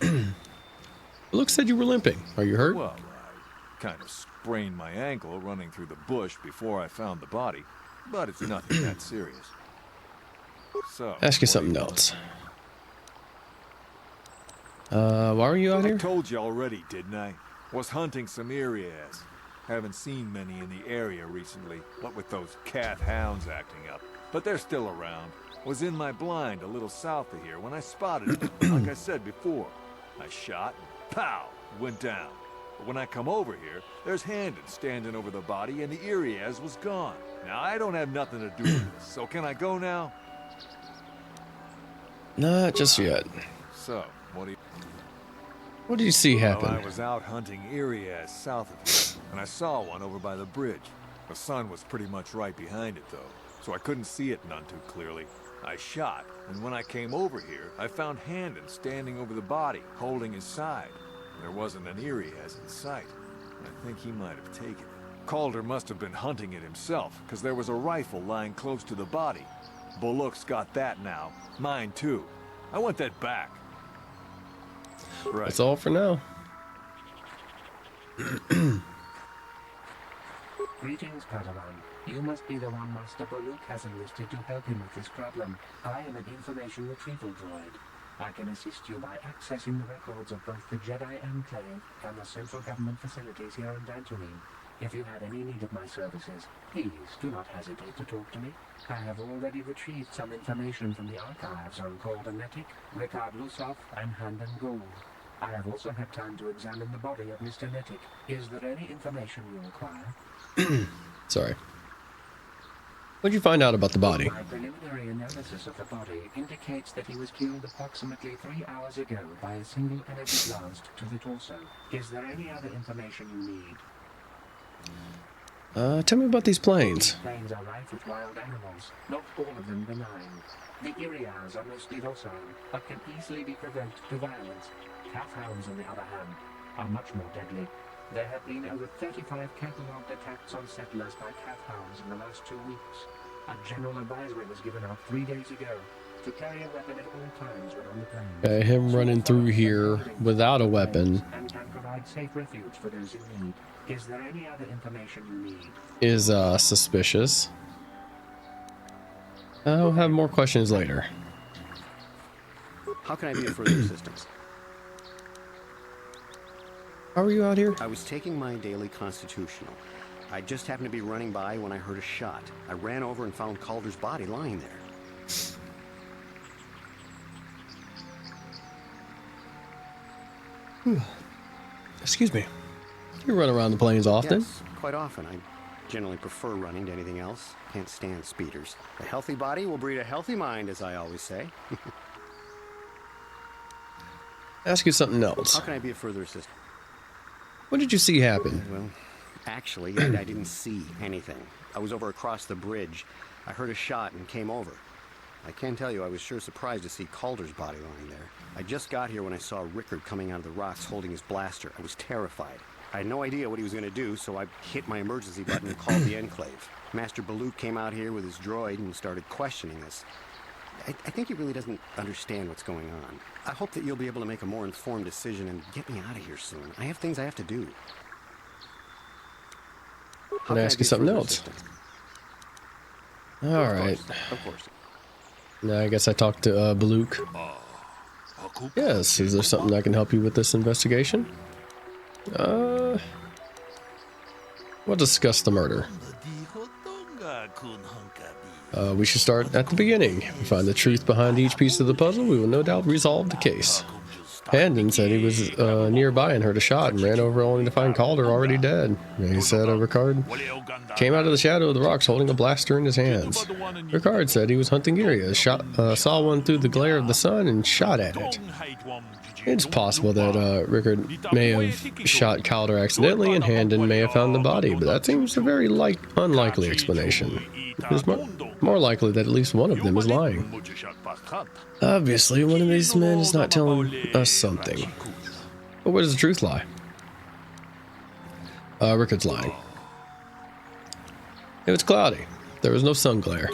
want? Luke said you were limping. Are you hurt? Well, I kind of sprained my ankle running through the bush before I found the body, but it's nothing that serious. So, ask you something else. Why were you out here? I told you already, didn't I? Was hunting some Iriaz. Haven't seen many in the area recently, what with those cat hounds acting up. But they're still around. Was in my blind a little south of here when I spotted it. Like I said before, I shot and pow, went down. But when I come over here, there's Handon standing over the body and the Iriaz was gone. Now, I don't have nothing to do with this, so can I go now? Not just yet. So, what did you see happen? Well, I was out hunting Iriaz south of here, and I saw one over by the bridge. The sun was pretty much right behind it, though, so I couldn't see it none too clearly. I shot, and when I came over here, I found Handon standing over the body, holding his side. There wasn't an Iriaz in sight. I think he might have taken it. Calder must have been hunting it himself, because there was a rifle lying close to the body. Baluk's got that now. Mine, too. I want that back. Right. That's all for now. Greetings, Padawan. You must be the one Master Baluk has enlisted to help him with this problem. I am an information retrieval droid. I can assist you by accessing the records of both the Jedi Enclave and the central government facilities here on Dantooine. If you have any need of my services, please do not hesitate to talk to me. I have already retrieved some information from the archives on Golden Netic, Ricard Lusov, and Handan Gould. I have also had time to examine the body of Mr. Netic. Is there any information you require? Sorry. What'd you find out about the body? My preliminary analysis of the body indicates that he was killed approximately 3 hours ago by a single energy blast to the torso. Is there any other information you need? Tell me about these planes. Planes are rife with wild animals, not all of them benign. The Iriars are mostly docile, but can easily be provoked to violence. Calf hounds, on the other hand, are much more deadly. There have been over 35 catalogued attacks on settlers by calf hounds in the last 2 weeks. A general advisory was given out 3 days ago to carry a weapon at all times when on the plane. Him running through here without a weapon and can provide safe refuge for those in need. Is there any other information you need? is suspicious. I'll have more questions later. How can I be of further assistance? How are you out here? I was taking my daily constitutional. I just happened to be running by when I heard a shot. I ran over and found Calder's body lying there. Excuse me. You run around the plains often? Yes, quite often. I generally prefer running to anything else. Can't stand speeders. A healthy body will breed a healthy mind, as I always say. Ask you something else. How can I be of further assistance? What did you see happen? Well, actually, I didn't see anything. I was over across the bridge. I heard a shot and came over. I can tell you I was sure surprised to see Calder's body lying there. I just got here when I saw Rickard coming out of the rocks holding his blaster. I was terrified. I had no idea what he was going to do, so I hit my emergency button and called the Enclave. Master Baluk came out here with his droid and started questioning us. I think he really doesn't understand what's going on. I hope that you'll be able to make a more informed decision and get me out of here soon. I have things I have to do. Can I ask you something else? All right. Of course. Now I guess I talked to Baluk. Yes, is there something I can help you with this investigation? We'll discuss the murder. We should start at the beginning. We find the truth behind each piece of the puzzle. We will no doubt resolve the case. Handon said he was nearby and heard a shot and ran over only to find Calder already dead. And he said Ricard came out of the shadow of the rocks holding a blaster in his hands. Ricard said he was hunting Iria, saw one through the glare of the sun and shot at it. It's possible that Ricard may have shot Calder accidentally and Handon may have found the body, but that seems a very unlikely explanation. It's more likely that at least one of them is lying. Obviously, one of these men is not telling us something. But where does the truth lie? Ricard's lying. It was cloudy. There was no sun glare.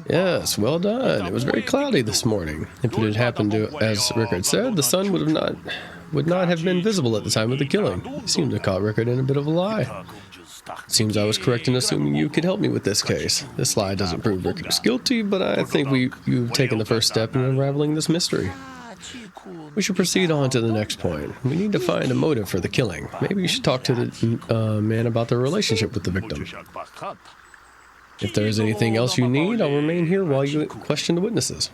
Yes, well done. It was very cloudy this morning. If it had happened to, as Ricard said, the sun would not have been visible at the time of the killing. It seemed to caught Ricard in a bit of a lie. It seems I was correct in assuming you could help me with this case. This lie doesn't prove Ricard is guilty, but I think you've taken the first step in unraveling this mystery. We should proceed on to the next point. We need to find a motive for the killing. Maybe you should talk to the man about their relationship with the victim. If there is anything else you need, I'll remain here while you question the witnesses.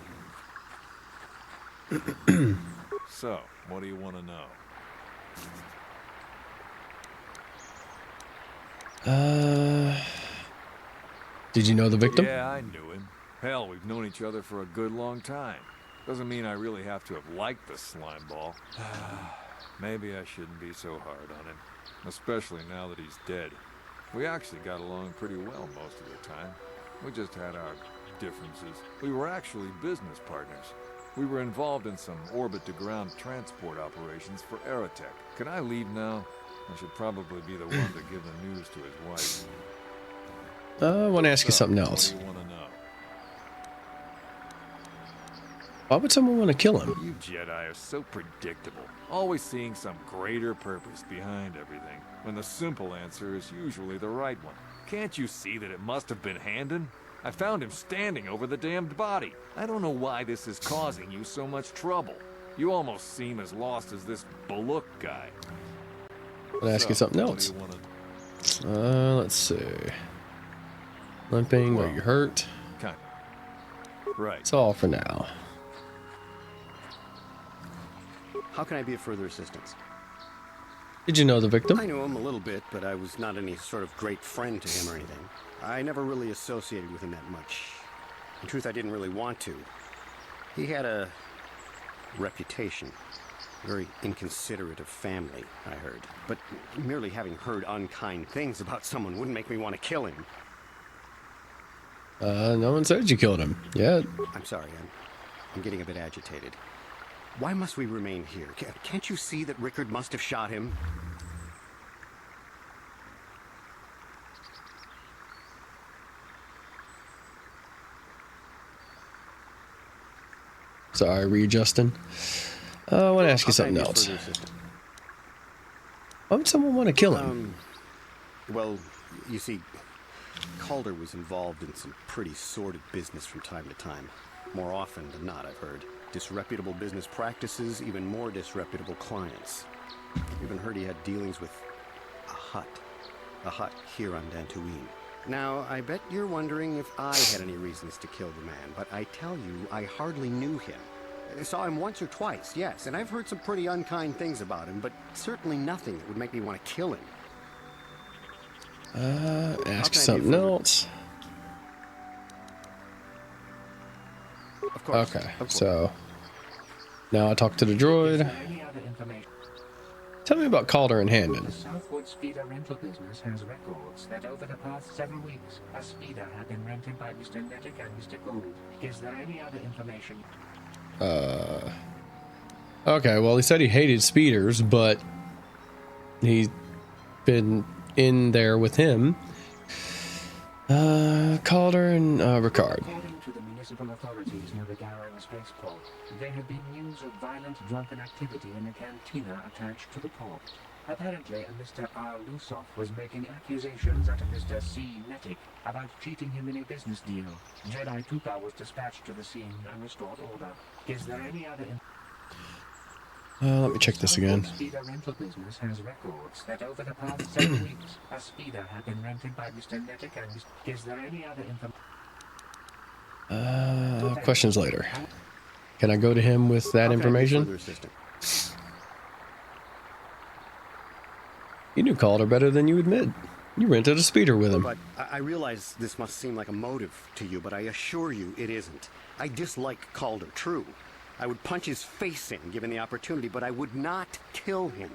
So, what do you want to know? Did you know the victim? Yeah, I knew him. Hell, we've known each other for a good long time. Doesn't mean I really have to have liked the slime ball. Maybe I shouldn't be so hard on him, especially now that he's dead. We actually got along pretty well most of the time. We just had our differences. We were actually business partners. We were involved in some orbit-to-ground transport operations for Aerotech. Can I leave now? I should probably be the one to give the news to his wife. I want to ask you something else. What do you want to know? Why would someone want to kill him? You Jedi are so predictable, always seeing some greater purpose behind everything, when the simple answer is usually the right one. Can't you see that it must have been Handon? I found him standing over the damned body. I don't know why this is causing you so much trouble. You almost seem as lost as this Baluk guy. I'll ask you something else. Let's see. Limping, are you hurt? Kind of. Right. That's all for now. How can I be of further assistance? Did you know the victim? I knew him a little bit, but I was not any sort of great friend to him or anything. I never really associated with him that much. In truth, I didn't really want to. He had a reputation. Very inconsiderate of family, I heard. But merely having heard unkind things about someone wouldn't make me want to kill him. No one said you killed him yet. I'm sorry, I'm getting a bit agitated. Why must we remain here? Can't you see that Rickard must have shot him? Sorry, readjusting. I want to ask you something else. Why would someone want to kill him? Well, you see, Calder was involved in some pretty sordid business from time to time. More often than not, I've heard. Disreputable business practices, even more disreputable clients. Even heard he had dealings with a hut here on Dantooine. Now, I bet you're wondering if I had any reasons to kill the man, but I tell you, I hardly knew him. I saw him once or twice, yes, and I've heard some pretty unkind things about him, but certainly nothing that would make me want to kill him. Ask something else. Of course. Okay, so now I talk to the droid. Tell me about Calder and Handon. The Southwood Speeder rental business has records that over the past 7 weeks, a speeder had been rented by Mr. Netick and Mr. Gould. Is there any other information? Okay, well, he said he hated speeders, but he's been in there with him. Calder and Ricard. According to the municipal authorities near the Garang spaceport, there had been news of violent drunken activity in a cantina attached to the port. Apparently, a Mr. R. Lusoff was making accusations at a Mr. C. Netick about cheating him in a business deal. Jedi Tupa was dispatched to the scene and restored order. Is there any other let me check this again. Speeder rental business has records that over the past 7 weeks, a speeder had been rented by Mr. Netick and Mr. Is there any other information? Questions later. Can I go to him with that information? You knew Calder better than you admit. You rented a speeder with him. But I realize this must seem like a motive to you, but I assure you it isn't. I dislike Calder, true. I would punch his face in, given the opportunity, but I would not kill him.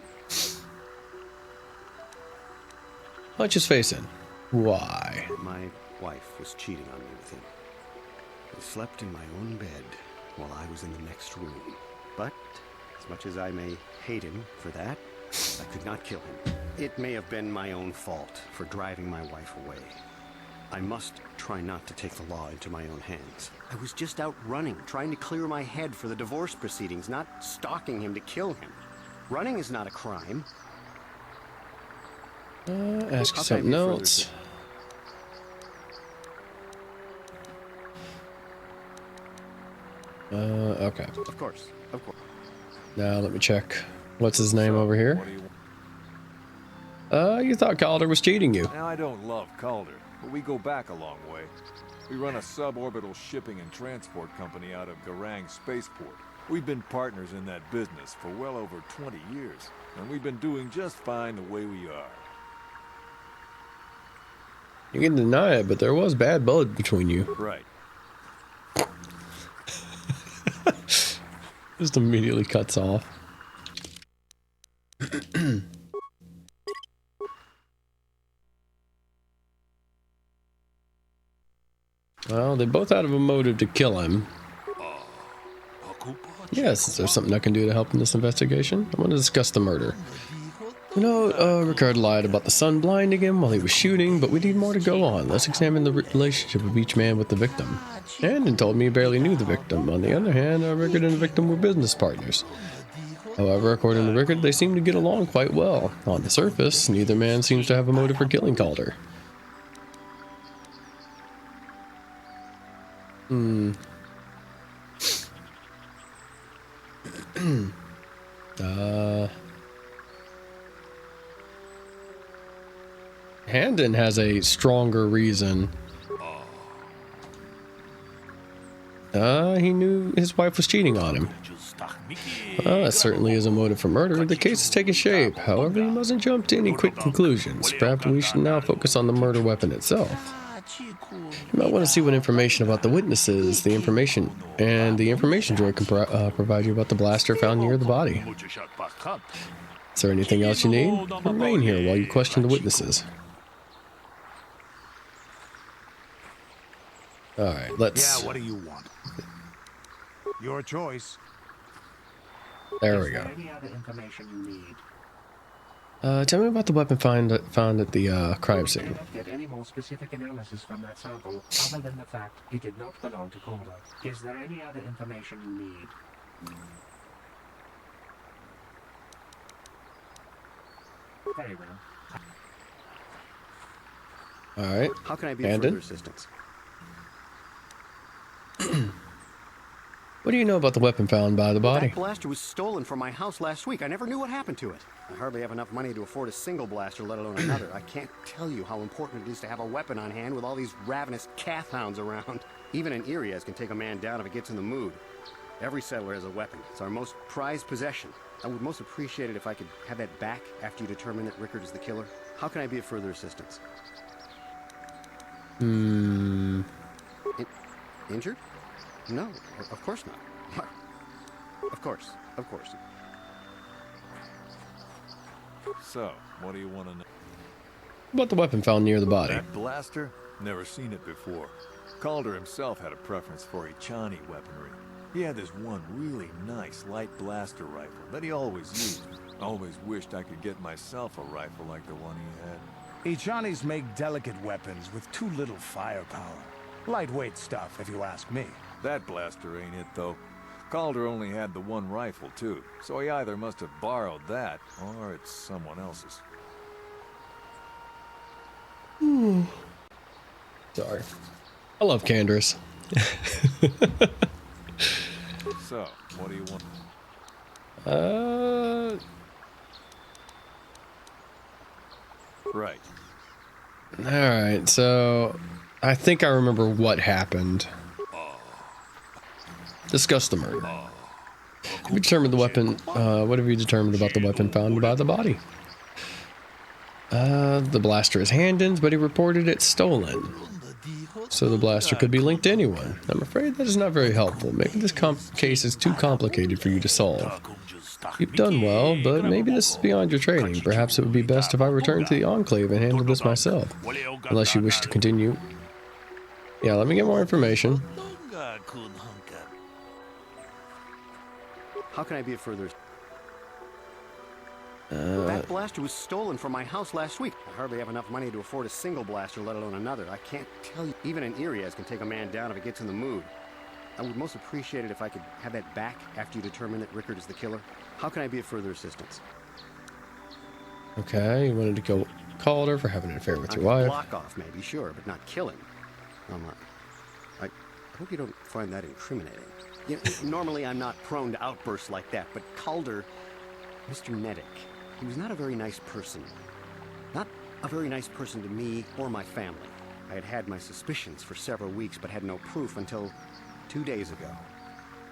Punch his face in. Why? My wife was cheating on me with him. I slept in my own bed while I was in the next room. But, as much as I may hate him for that, I could not kill him. It may have been my own fault for driving my wife away. I must try not to take the law into my own hands. I was just out running, trying to clear my head for the divorce proceedings, not stalking him to kill him. Running is not a crime. Ask you something else. Okay. Of course. Now let me check. What's his name over here? You thought Calder was cheating you. Now, I don't love Calder, but we go back a long way. We run a suborbital shipping and transport company out of Garang Spaceport. We've been partners in that business for well over 20 years, and we've been doing just fine the way we are. You can deny it, but there was bad blood between you. Right. Just immediately cuts off. Well, they both had a motive to kill him. Yes, is there something I can do to help in this investigation? I want to discuss the murder. You know, Ricard lied about the sun blinding him while he was shooting, but we need more to go on. Let's examine the relationship of each man with the victim. Handon told me he barely knew the victim. On the other hand, Rickard and the victim were business partners. However, according to Rickard, they seem to get along quite well. On the surface, neither man seems to have a motive for killing Calder. Hmm. Handon has a stronger reason. He knew his wife was cheating on him. Well, that certainly is a motive for murder. The case is taking shape. However, you mustn't jump to any quick conclusions. Perhaps we should now focus on the murder weapon itself. You might want to see what information about the witnesses, the information droid can provide you about the blaster found near the body. Is there anything else you need? Remain here while you question the witnesses. Alright, let's... Yeah, what do you want? Your choice. There we go. Any other information you need? Tell me about the weapon found at the crime I scene. cannot get any more specific analysis from that sample, other than the fact it did not belong to Calder. Is there any other information you need? Very well. Alright. How can I be of Handon? further assistance? What do you know about the weapon found by the body? That blaster was stolen from my house last week. I never knew what happened to it. I hardly have enough money to afford a single blaster, let alone another. I can't tell you how important it is to have a weapon on hand with all these ravenous cath hounds around. Even an Irias can take a man down if it gets in the mood. Every settler has a weapon. It's our most prized possession. I would most appreciate it if I could have that back after you determine that Rickard is the killer. How can I be of further assistance? Injured? No, of course not. What? Of course. So, what do you want to know? About the weapon found near the body. That blaster? Never seen it before. Calder himself had a preference for Echani weaponry. He had this one really nice light blaster rifle that he always used. Always wished I could get myself a rifle like the one he had. Echanis make delicate weapons with too little firepower. Lightweight stuff, if you ask me. That blaster ain't it, though. Calder only had the one rifle, too, so he either must have borrowed that, or it's someone else's. Sorry. I love Candace. So, what do you want? Right. Alright, so... I think I remember what happened. Discuss the murder. Have you determined the weapon, what have you determined about the weapon found by the body? The blaster is Handon's, but he reported it stolen. So the blaster could be linked to anyone. I'm afraid that is not very helpful. Maybe this case is too complicated for you to solve. You've done well, but maybe this is beyond your training. Perhaps it would be best if I return to the Enclave and handle this myself. Unless you wish to continue. Yeah, let me get more information. How can I be of further... That blaster was stolen from my house last week. I hardly have enough money to afford a single blaster, let alone another. I can't tell you. Even an Irias can take a man down if it gets in the mood. I would most appreciate it if I could have that back after you determine that Rickard is the killer. How can I be of further assistance? Okay, you wanted to kill Calder for having an affair with your wife. Block off, maybe, sure, but not killing. I hope you don't find that incriminating. You know, normally I'm not prone to outbursts like that, but Calder, Mr. Neddick, he was not a very nice person. Not a very nice person to me or my family. I had had my suspicions for several weeks, but had no proof until 2 days ago.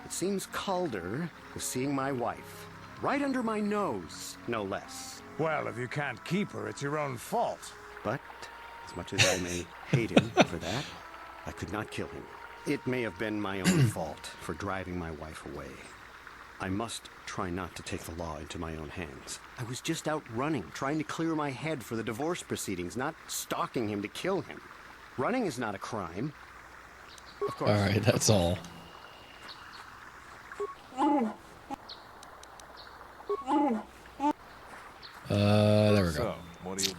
It seems Calder was seeing my wife. Right under my nose, no less. Well, if you can't keep her, it's your own fault. But, as much as I may hate him for that, I could not kill him. It may have been my own fault for driving my wife away. I must try not to take the law into my own hands. I was just out running, trying to clear my head for the divorce proceedings, not stalking him to kill him. Running is not a crime. Of course. Alright, that's all. There we go. So, what do you...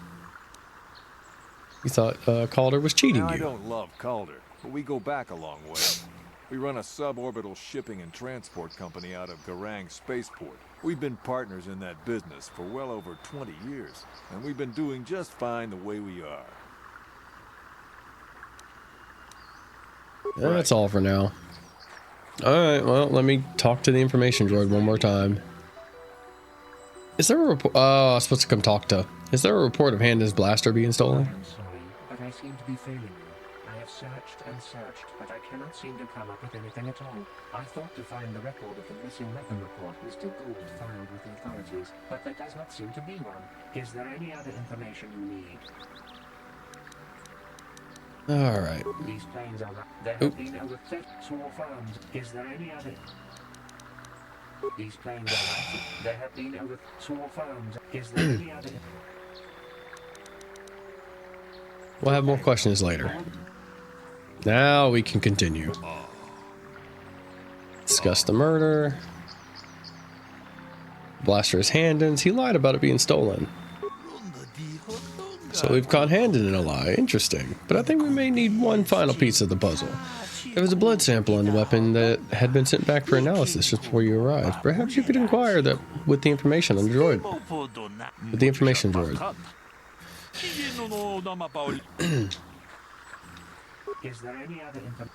You thought Calder was cheating Now, you. I don't love Calder, but we go back a long way. We run a suborbital shipping and transport company out of Garang Spaceport. We've been partners in that business for well over 20 years, and we've been doing just fine the way we are. That's all for now. Alright, well, let me talk to the information droid one more time. Is there a report? Oh, I was supposed to come talk to. Is there a report of Handon's blaster being stolen? I'm sorry, but I seem to be failing you. I have searched and searched, but I cannot seem to come up with anything at all. I thought to find the record of the missing weapon report Mr. Gould filed with the authorities, but there does not seem to be one. Is there any other information you need? Alright. These planes are... There have been over 30 small farms. Is there any other... These planes are active. There have been over small farms. Is there any other... We'll have more questions later. Now we can continue. Discuss the murder. Blaster is Handon's. He lied about it being stolen. So we've caught Handon in a lie. Interesting. But I think we may need one final piece of the puzzle. There was a blood sample on the weapon that had been sent back for analysis just before you arrived. Perhaps you could inquire that with the information on the droid. With the information droid. Is there any other information?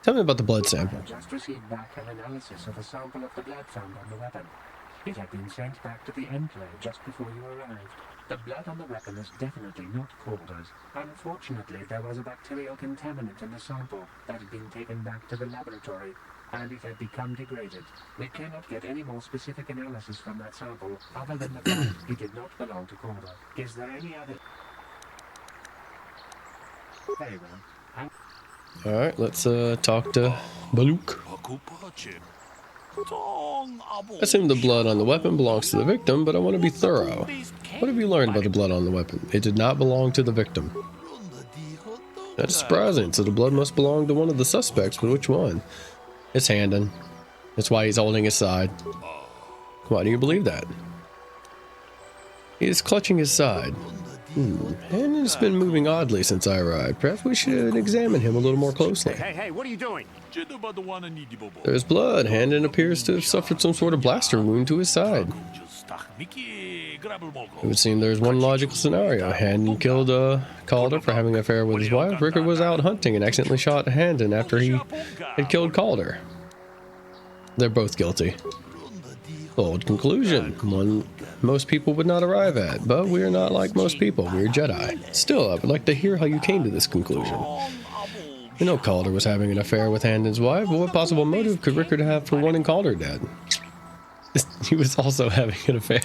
Tell me about the blood sample. I have just received back an analysis of a sample of the blood found on the weapon. It had been sent back to the Enclave just before you arrived. The blood on the weapon is definitely not Calder's. Unfortunately, there was a bacterial contaminant in the sample that had been taken back to the laboratory, and it had become degraded. We cannot get any more specific analysis from that sample, other than the fact it did not belong to Calder. Is there any other... Very well. Alright, let's talk to Baluk. I assume the blood on the weapon belongs to the victim, but I want to be thorough. What have you learned about the blood on the weapon? It did not belong to the victim. That's surprising, so the blood must belong to one of the suspects, but which one? It's Handon. That's why he's holding his side. Why do you believe that? He is clutching his side. Handon's been moving oddly since I arrived. Perhaps we should examine him a little more closely. Hey, what are you doing? There's blood. Handon appears to have suffered some sort of blaster wound to his side. It would seem there's one logical scenario. Handon killed Calder for having an affair with his wife. Rickard was out hunting and accidentally shot Handon after he had killed Calder. They're both guilty. Bold conclusion. One most people would not arrive at, but we are not like most people. We're Jedi. Still, I would like to hear how you came to this conclusion. You know Calder was having an affair with Handon's wife, but what possible motive could Rickard have for wanting Calder dead? He was also having an affair.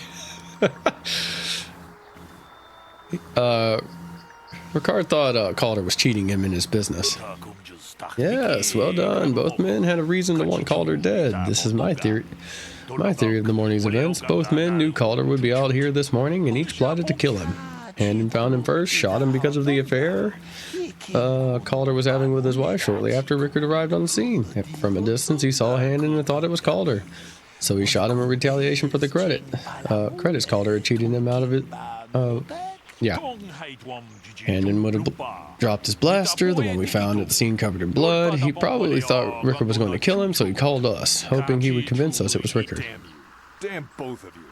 Ricard thought Calder was cheating him in his business. Yes, well done. Both men had a reason to want Calder dead. This is my theory. My theory of the morning's events. Both men knew Calder would be out here this morning, and each plotted to kill him. Handon found him first, shot him because of the affair Calder was having with his wife shortly after Rickard arrived on the scene. From a distance, he saw Handon and thought it was Calder. So he shot him in retaliation for the credits Calder had cheated him out of it. Yeah. Handon would have dropped his blaster, the one we found at the scene covered in blood. He probably thought Rickard was going to kill him, so he called us, hoping he would convince us it was Rickard. Damn both of you.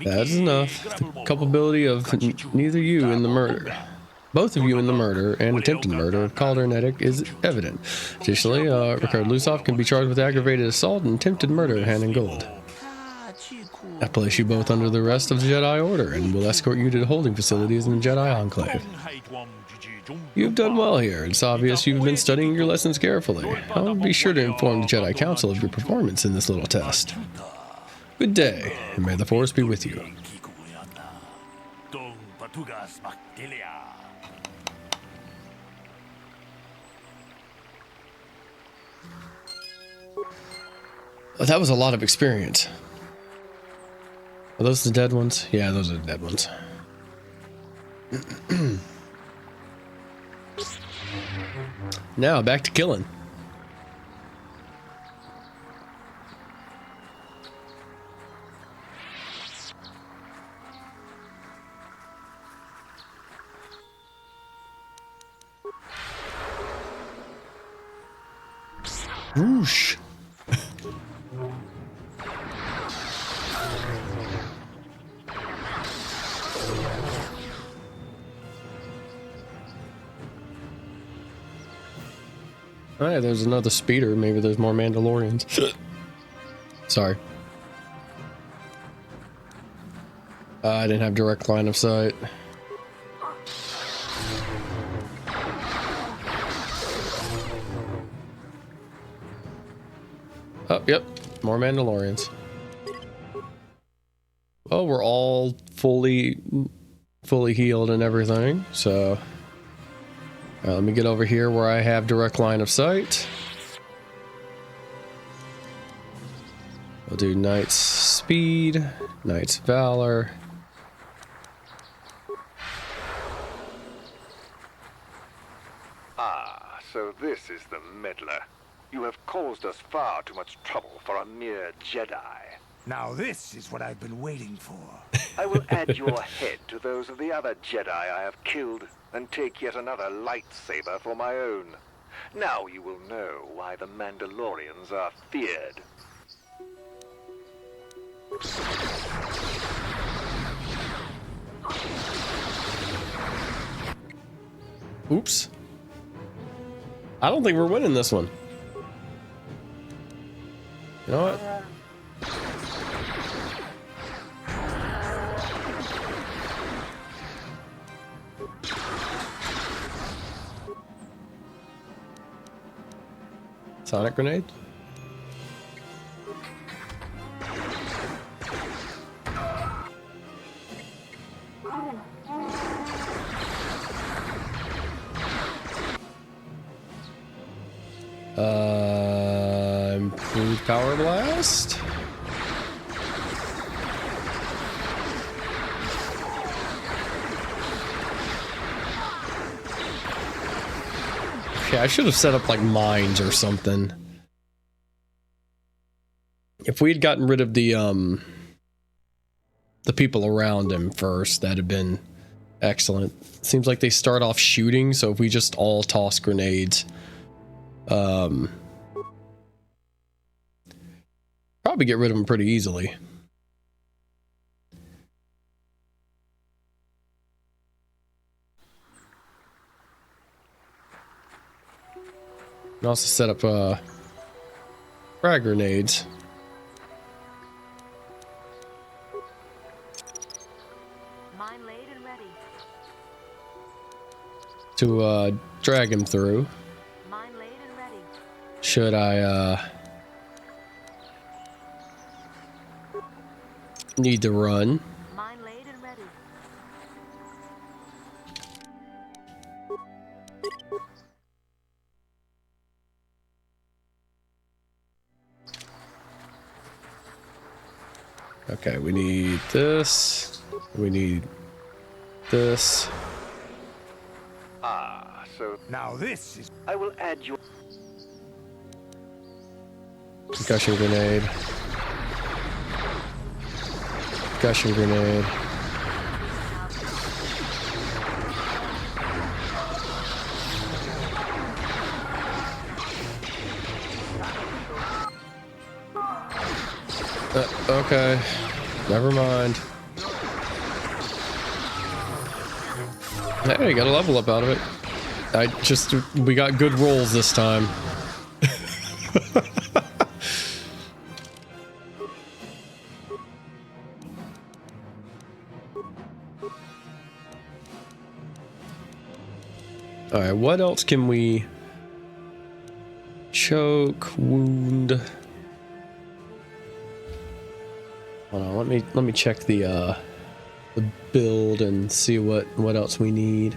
That's enough. The culpability of neither you in the murder. Both of you in the murder and attempted murder of Calder and Eddick is evident. Additionally, Ricard Lusov can be charged with aggravated assault and attempted murder of Handon Gould. I place you both under the arrest of the Jedi Order and will escort you to the holding facilities in the Jedi Enclave. You've done well here. It's obvious you've been studying your lessons carefully. I'll be sure to inform the Jedi Council of your performance in this little test. Good day, and may the Force be with you. That was a lot of experience. Are those the dead ones? Yeah, those are the dead ones. Now, back to killing. Whoosh. Oh yeah, there's another speeder. Maybe there's more Mandalorians. Sorry. I didn't have direct line of sight. Oh, yep. More Mandalorians. Well, we're all fully healed and everything, so... let me get over here where I have direct line of sight. We'll do Knight's Speed, Knight's Valor. Ah, so this is the meddler. You have caused us far too much trouble for a mere Jedi. Now this is what I've been waiting for. I will add your head to those of the other Jedi I have killed, and take yet another lightsaber for my own. Now you will know why the Mandalorians are feared. Oops. I don't think we're winning this one. You know what? Sonic grenade? Improved power blast? Okay, I should have set up like mines or something. If we had gotten rid of the people around him first, that'd have been excellent. Seems like they start off shooting, so if we just all toss grenades, probably get rid of them pretty easily. And also set up frag grenades Mine laid and ready. to drag him through. Mine laid and ready. Should I need to run? Mine laid and ready. Okay, we need this. We need this. Ah, so now this is... I will add your... Concussion grenade. Concussion grenade. Okay. Never mind. Hey, got a level up out of it. We got good rolls this time. Alright, what else can we... Choke, wound... Hold on, let me check the build and see what else we need.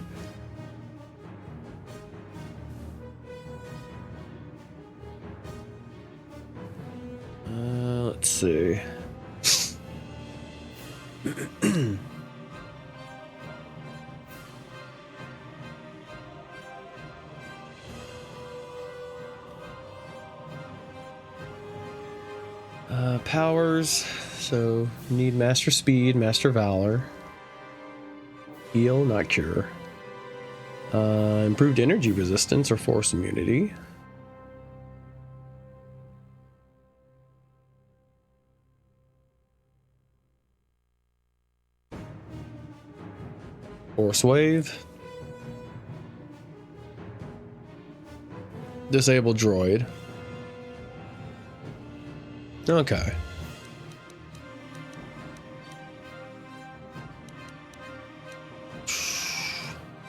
Let's see. Powers. So, need Master Speed, Master Valor. Heal, not Cure. Improved energy resistance or force immunity. Force Wave. Disable droid. Okay.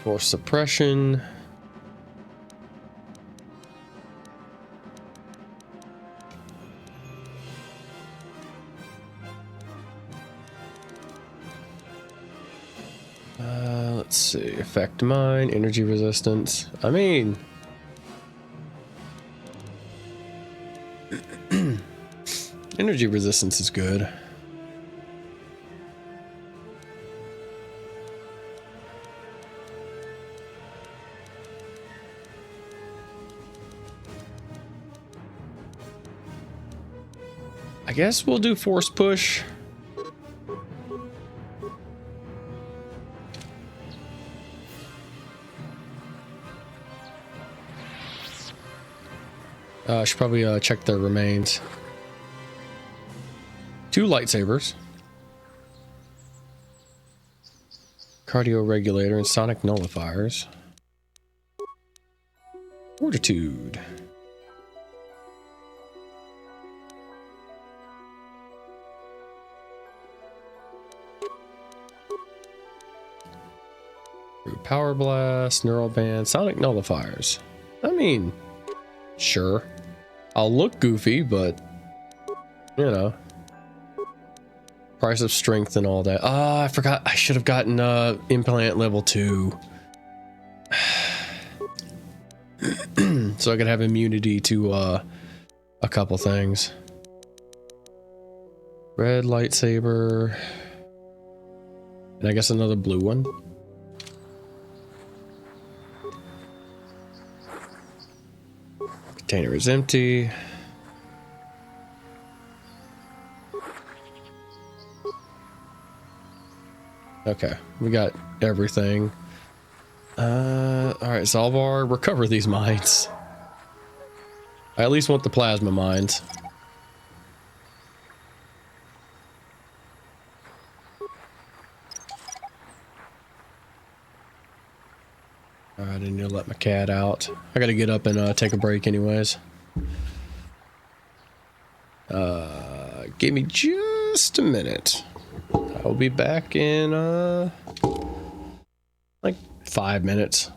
Force suppression. Let's see. Affect mine, energy resistance. I mean, energy resistance is good. I guess we'll do force push. I should probably check their remains. 2 lightsabers. Cardio regulator and sonic nullifiers. Fortitude. Power blast, neural band, sonic nullifiers. I mean, sure. I'll look goofy, but you know. Price of strength and all that. Ah, I forgot. I should have gotten implant level 2. So I could have immunity to a couple things. Red lightsaber. And I guess another blue one. Container is empty. Okay, we got everything. Alright, Zalvar, recover these mines. I at least want the plasma mines. Alright, I need to let my cat out. I gotta get up and take a break anyways. Give me just a minute. I'll be back in like 5 minutes.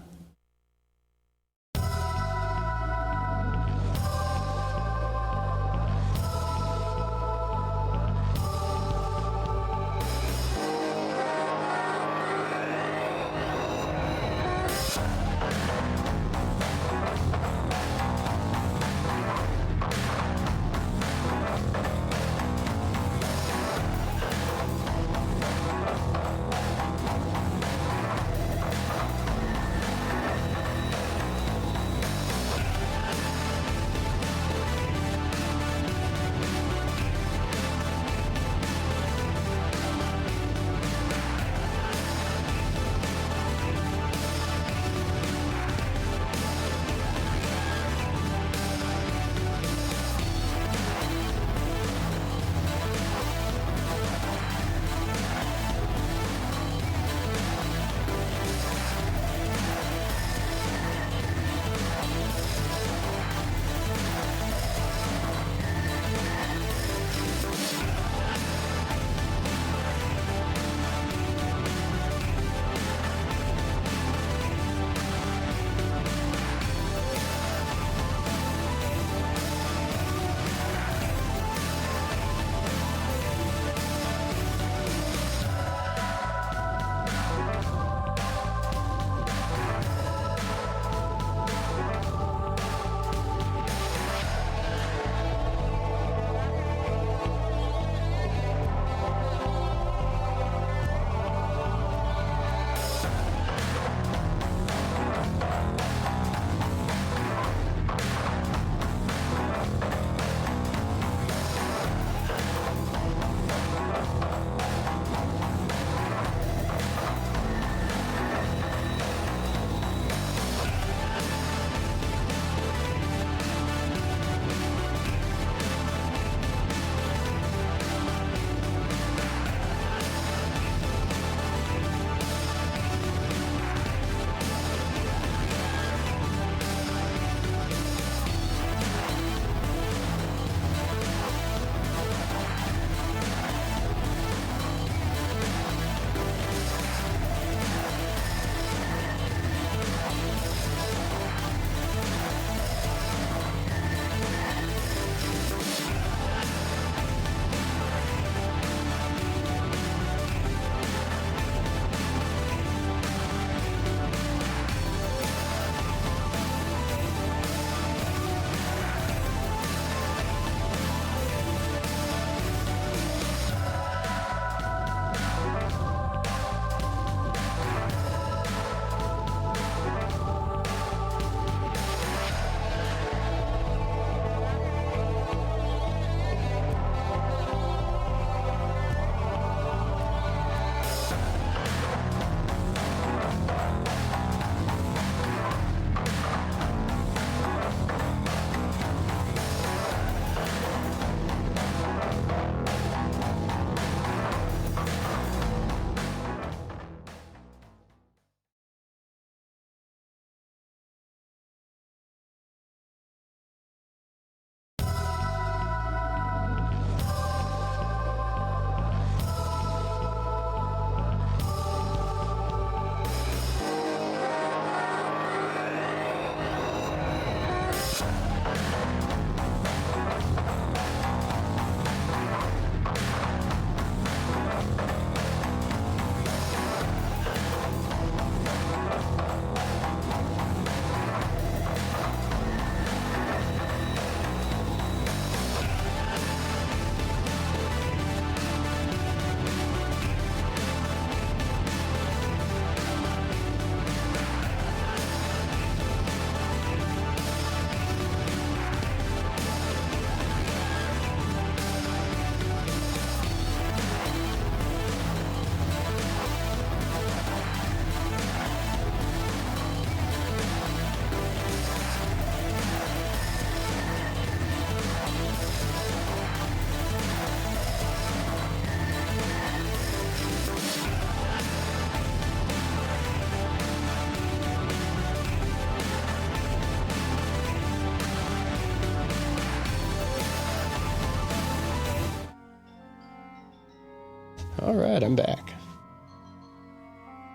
Alright, I'm back.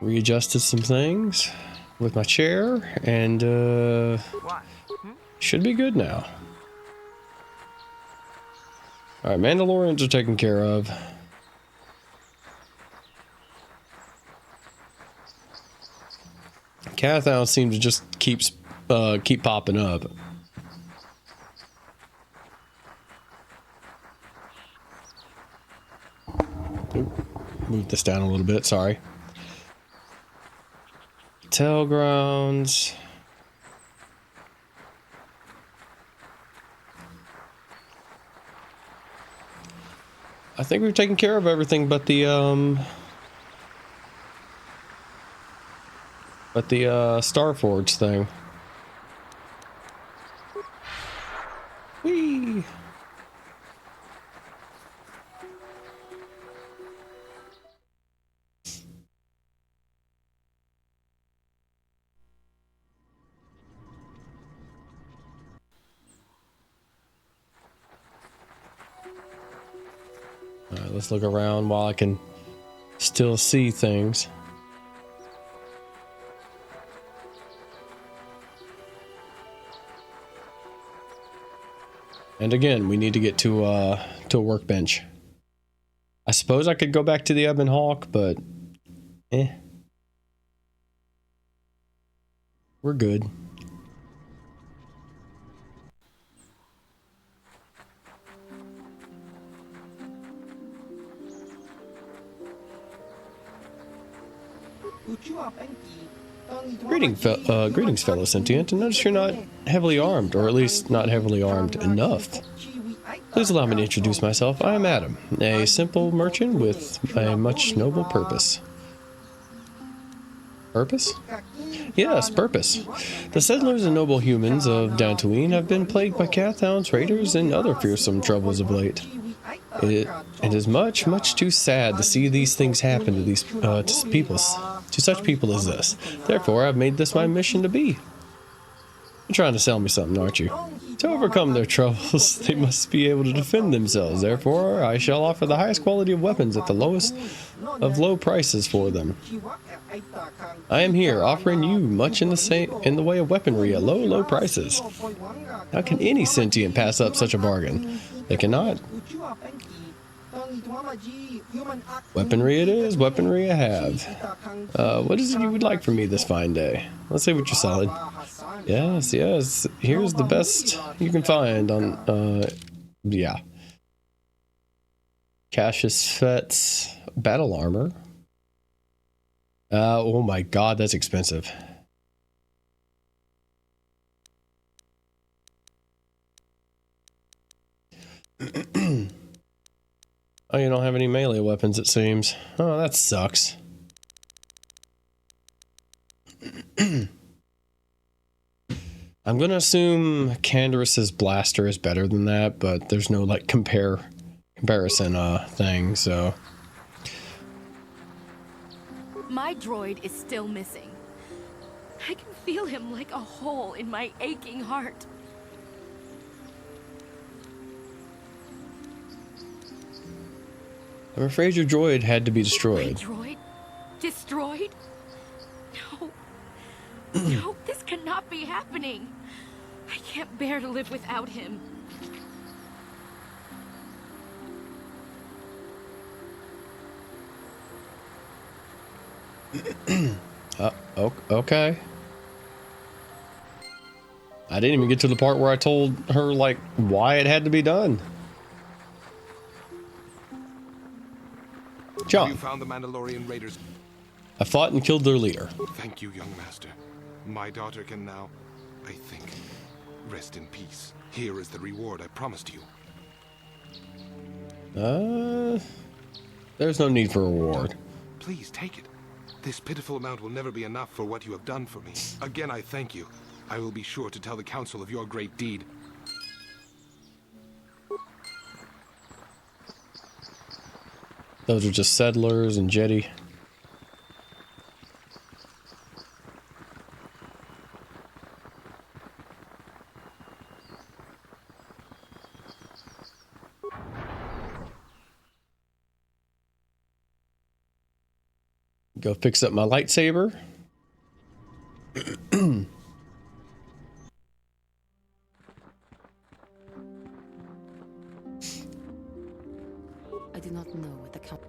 Readjusted some things with my chair, and should be good now. Alright, Mandalorians are taken care of. Cathound seems to just keep popping up. Move this down a little bit, sorry. Tell grounds. I think we've taken care of everything but the Starforge thing. Whee! Alright, let's look around while I can still see things. And again, we need to get to a workbench. I suppose I could go back to the Ebon Hawk, but we're good. Greetings, fellow sentient. And notice you're not heavily armed, or at least not heavily armed enough. Please allow me to introduce myself. I am Adam, a simple merchant with a much noble purpose. Purpose? Yes, purpose. The settlers and noble humans of Dantooine have been plagued by Cathounds, raiders, and other fearsome troubles of late. It is much, much too sad to see these things happen to these to such people as this. Therefore, I've made this my mission to be. You're trying to sell me something, aren't you? To overcome their troubles, they must be able to defend themselves. Therefore, I shall offer the highest quality of weapons at the lowest of low prices for them. I am here offering you much in the way of weaponry at low prices. How can any sentient pass up such a bargain? They cannot. Weaponry it is, weaponry I have. What is it you would like from me this fine day? Let's see what you're selling. Yes, here's the best you can find on, yeah. Cassius Fett's battle armor. Oh my god, that's expensive. Oh, you don't have any melee weapons, it seems. Oh, that sucks. I'm gonna assume Canderous' blaster is better than that, but there's no like comparison thing, so. My droid is still missing. I can feel him like a hole in my aching heart. I'm afraid your droid had to be destroyed. My droid? Destroyed? No. No, this cannot be happening. I can't bear to live without him. Okay. I didn't even get to the part where I told her, like, why it had to be done. John. Have you found the Mandalorian raiders? I fought and killed their leader. Thank you, young master. My daughter can now, I think, rest in peace. Here is the reward I promised you. There's no need for a reward. Please take it. This pitiful amount will never be enough for what you have done for me. Again, I thank you. I will be sure to tell the council of your great deed. Those are just settlers and jetty. Go fix up my lightsaber. I do not know what the count.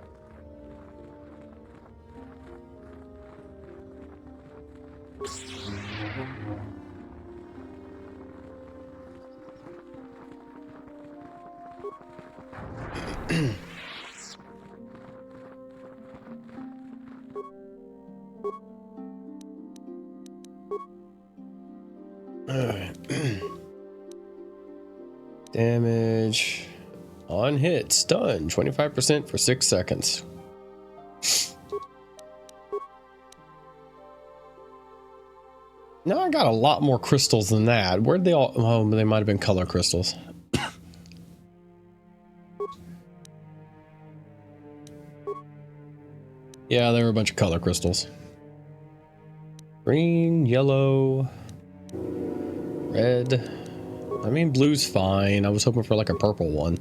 Alright. Damage on hit, stun, 25% for 6 seconds. Now I got a lot more crystals than that. Where'd they all? Oh, they might have been color crystals. Yeah, there were a bunch of color crystals. Green, yellow, red. I mean, blue's fine. I was hoping for like a purple one.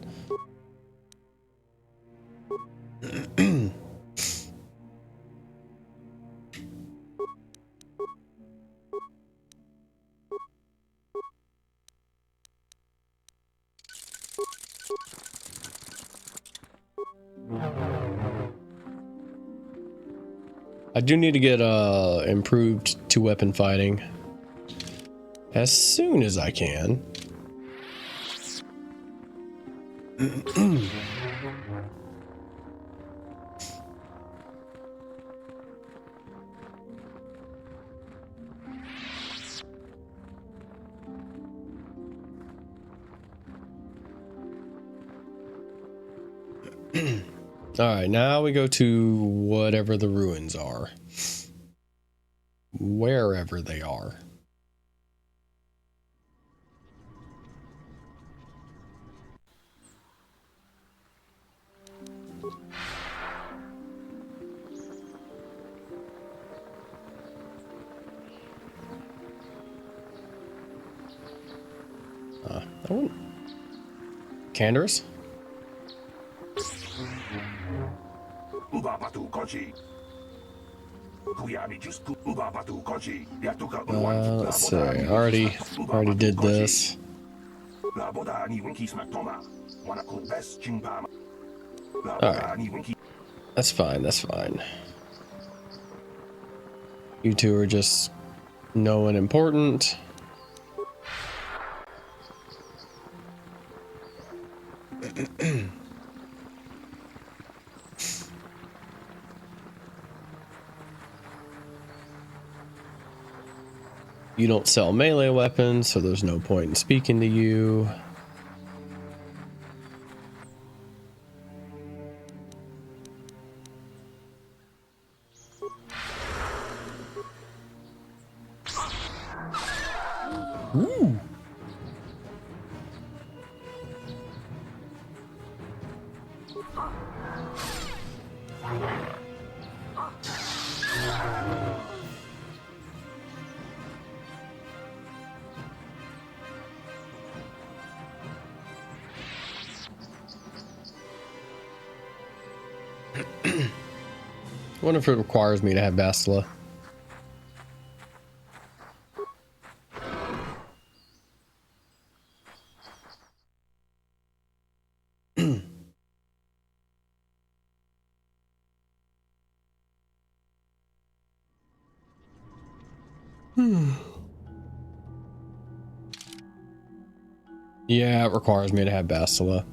I do need to get improved two-weapon fighting as soon as I can. All right, now we go to whatever the ruins are. Wherever they are. I wouldn't. Canderous? Let's see. Already did this. Alright. That's fine, that's fine. You two are just no and important. You don't sell melee weapons, so there's no point in speaking to you. Ooh. I wonder if it requires me to have Bastila. Yeah, it requires me to have Bastila.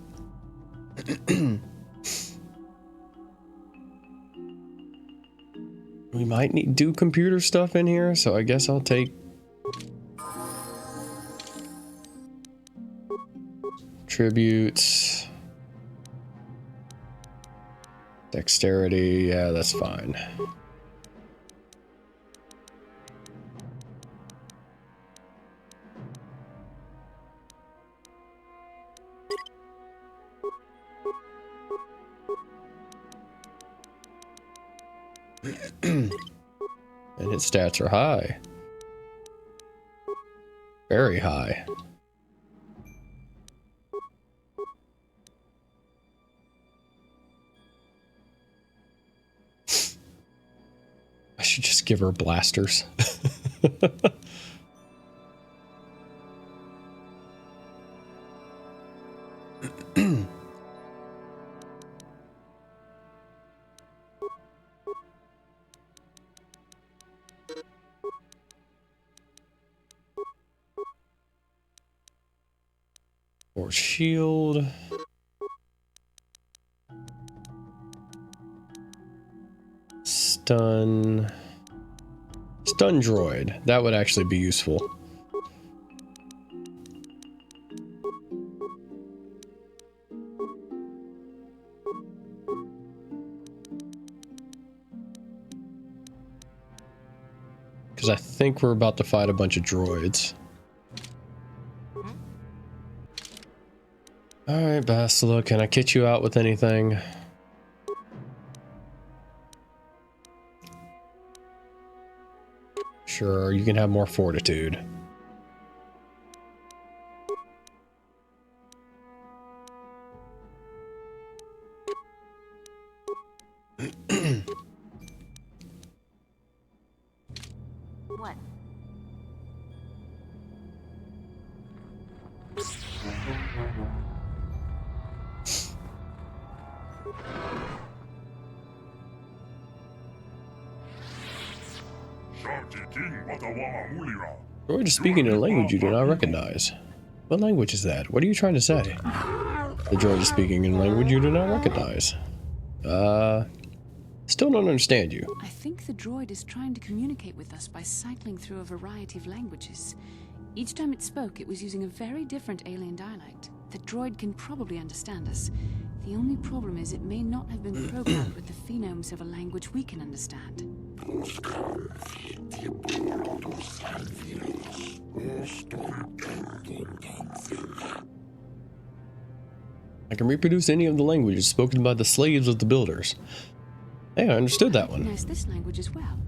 We might need do computer stuff in here, so I guess I'll take tributes. Dexterity, yeah, that's fine. And his stats are high. Very high. should just give her blasters. Or shield. Stun droid. That would actually be useful. Because I think we're about to fight a bunch of droids. Alright, Bastila, can I kit you out with anything? Sure, you can have more fortitude. What? Droid is speaking in a language you do not recognize. What language is that? What are you trying to say? The droid is speaking in a language you do not recognize. Still don't understand you. I think the droid is trying to communicate with us by cycling through a variety of languages. Each time it spoke, it was using a very different alien dialect. The droid can probably understand us. The only problem is it may not have been programmed with the phonemes of a language we can understand. I can reproduce any of the languages spoken by the slaves of the builders. Hey, I understood that one. I recognize this language as well.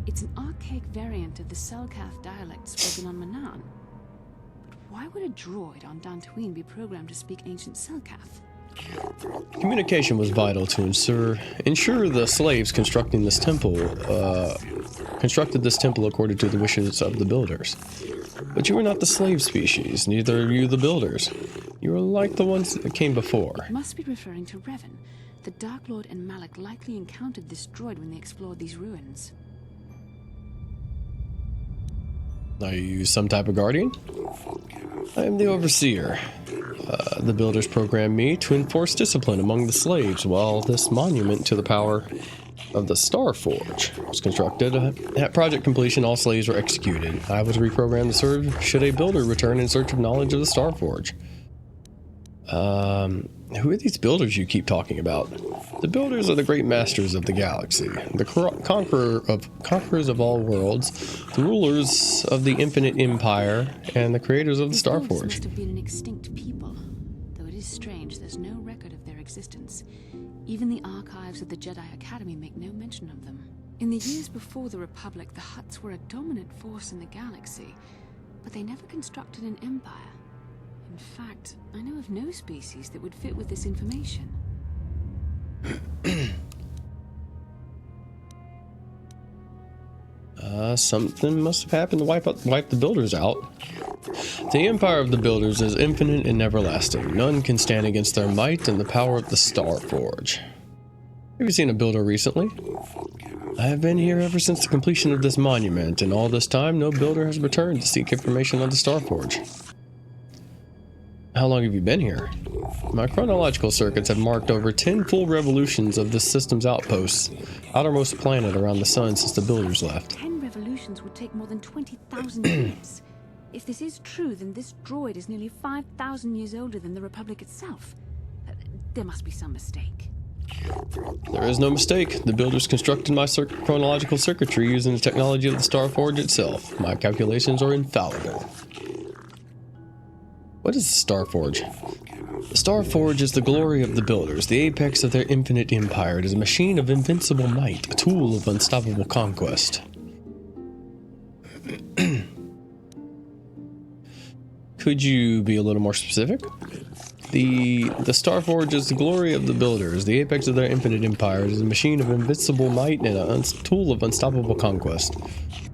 It's an archaic variant of the Selkath dialect spoken on Manaan. But why would a droid on Dantooine be programmed to speak ancient Selkath? Communication was vital to ensure the slaves constructed this temple according to the wishes of the builders. But you are not the slave species, neither are you the builders. You are like the ones that came before. Must be referring to Revan. The Dark Lord and Malak likely encountered this droid when they explored these ruins. Are you some type of guardian? I am the overseer. The builders programmed me to enforce discipline among the slaves while this monument to the power of the Star Forge was constructed. At project completion, all slaves were executed. I was reprogrammed to serve should a builder return in search of knowledge of the Star Forge. Who are these builders you keep talking about? The builders are the great masters of the galaxy, the conquerors of all worlds, the rulers of the infinite empire, and the creators of the Star Forge. Must have been an extinct people, though it is strange there's no record of their existence. Even the archives of the Jedi Academy make no mention of them. In the years before the Republic, the Hutts were a dominant force in the galaxy, but they never constructed an empire. In fact, I know of no species that would fit with this information. Something must have happened to wipe the builders out. The empire of the builders is infinite and everlasting. None can stand against their might and the power of the Star Forge. Have you seen a builder recently? I have been here ever since the completion of this monument, and all this time no builder has returned to seek information on the Star Forge. How long have you been here? My chronological circuits have marked over 10 full revolutions of this system's outposts, outermost planet around the sun since the builders left. 10 revolutions would take more than 20,000 years. If this is true, then this droid is nearly 5,000 years older than the Republic itself. There must be some mistake. There is no mistake. The builders constructed my chronological circuitry using the technology of the Star Forge itself. My calculations are infallible. What is the Star Forge? The Star Forge is the glory of the builders, the apex of their infinite empire. It is a machine of invincible might, a tool of unstoppable conquest. Could you be a little more specific? The Starforge is the glory of the builders, the apex of their infinite empire. It is a machine of invincible might and a tool of unstoppable conquest.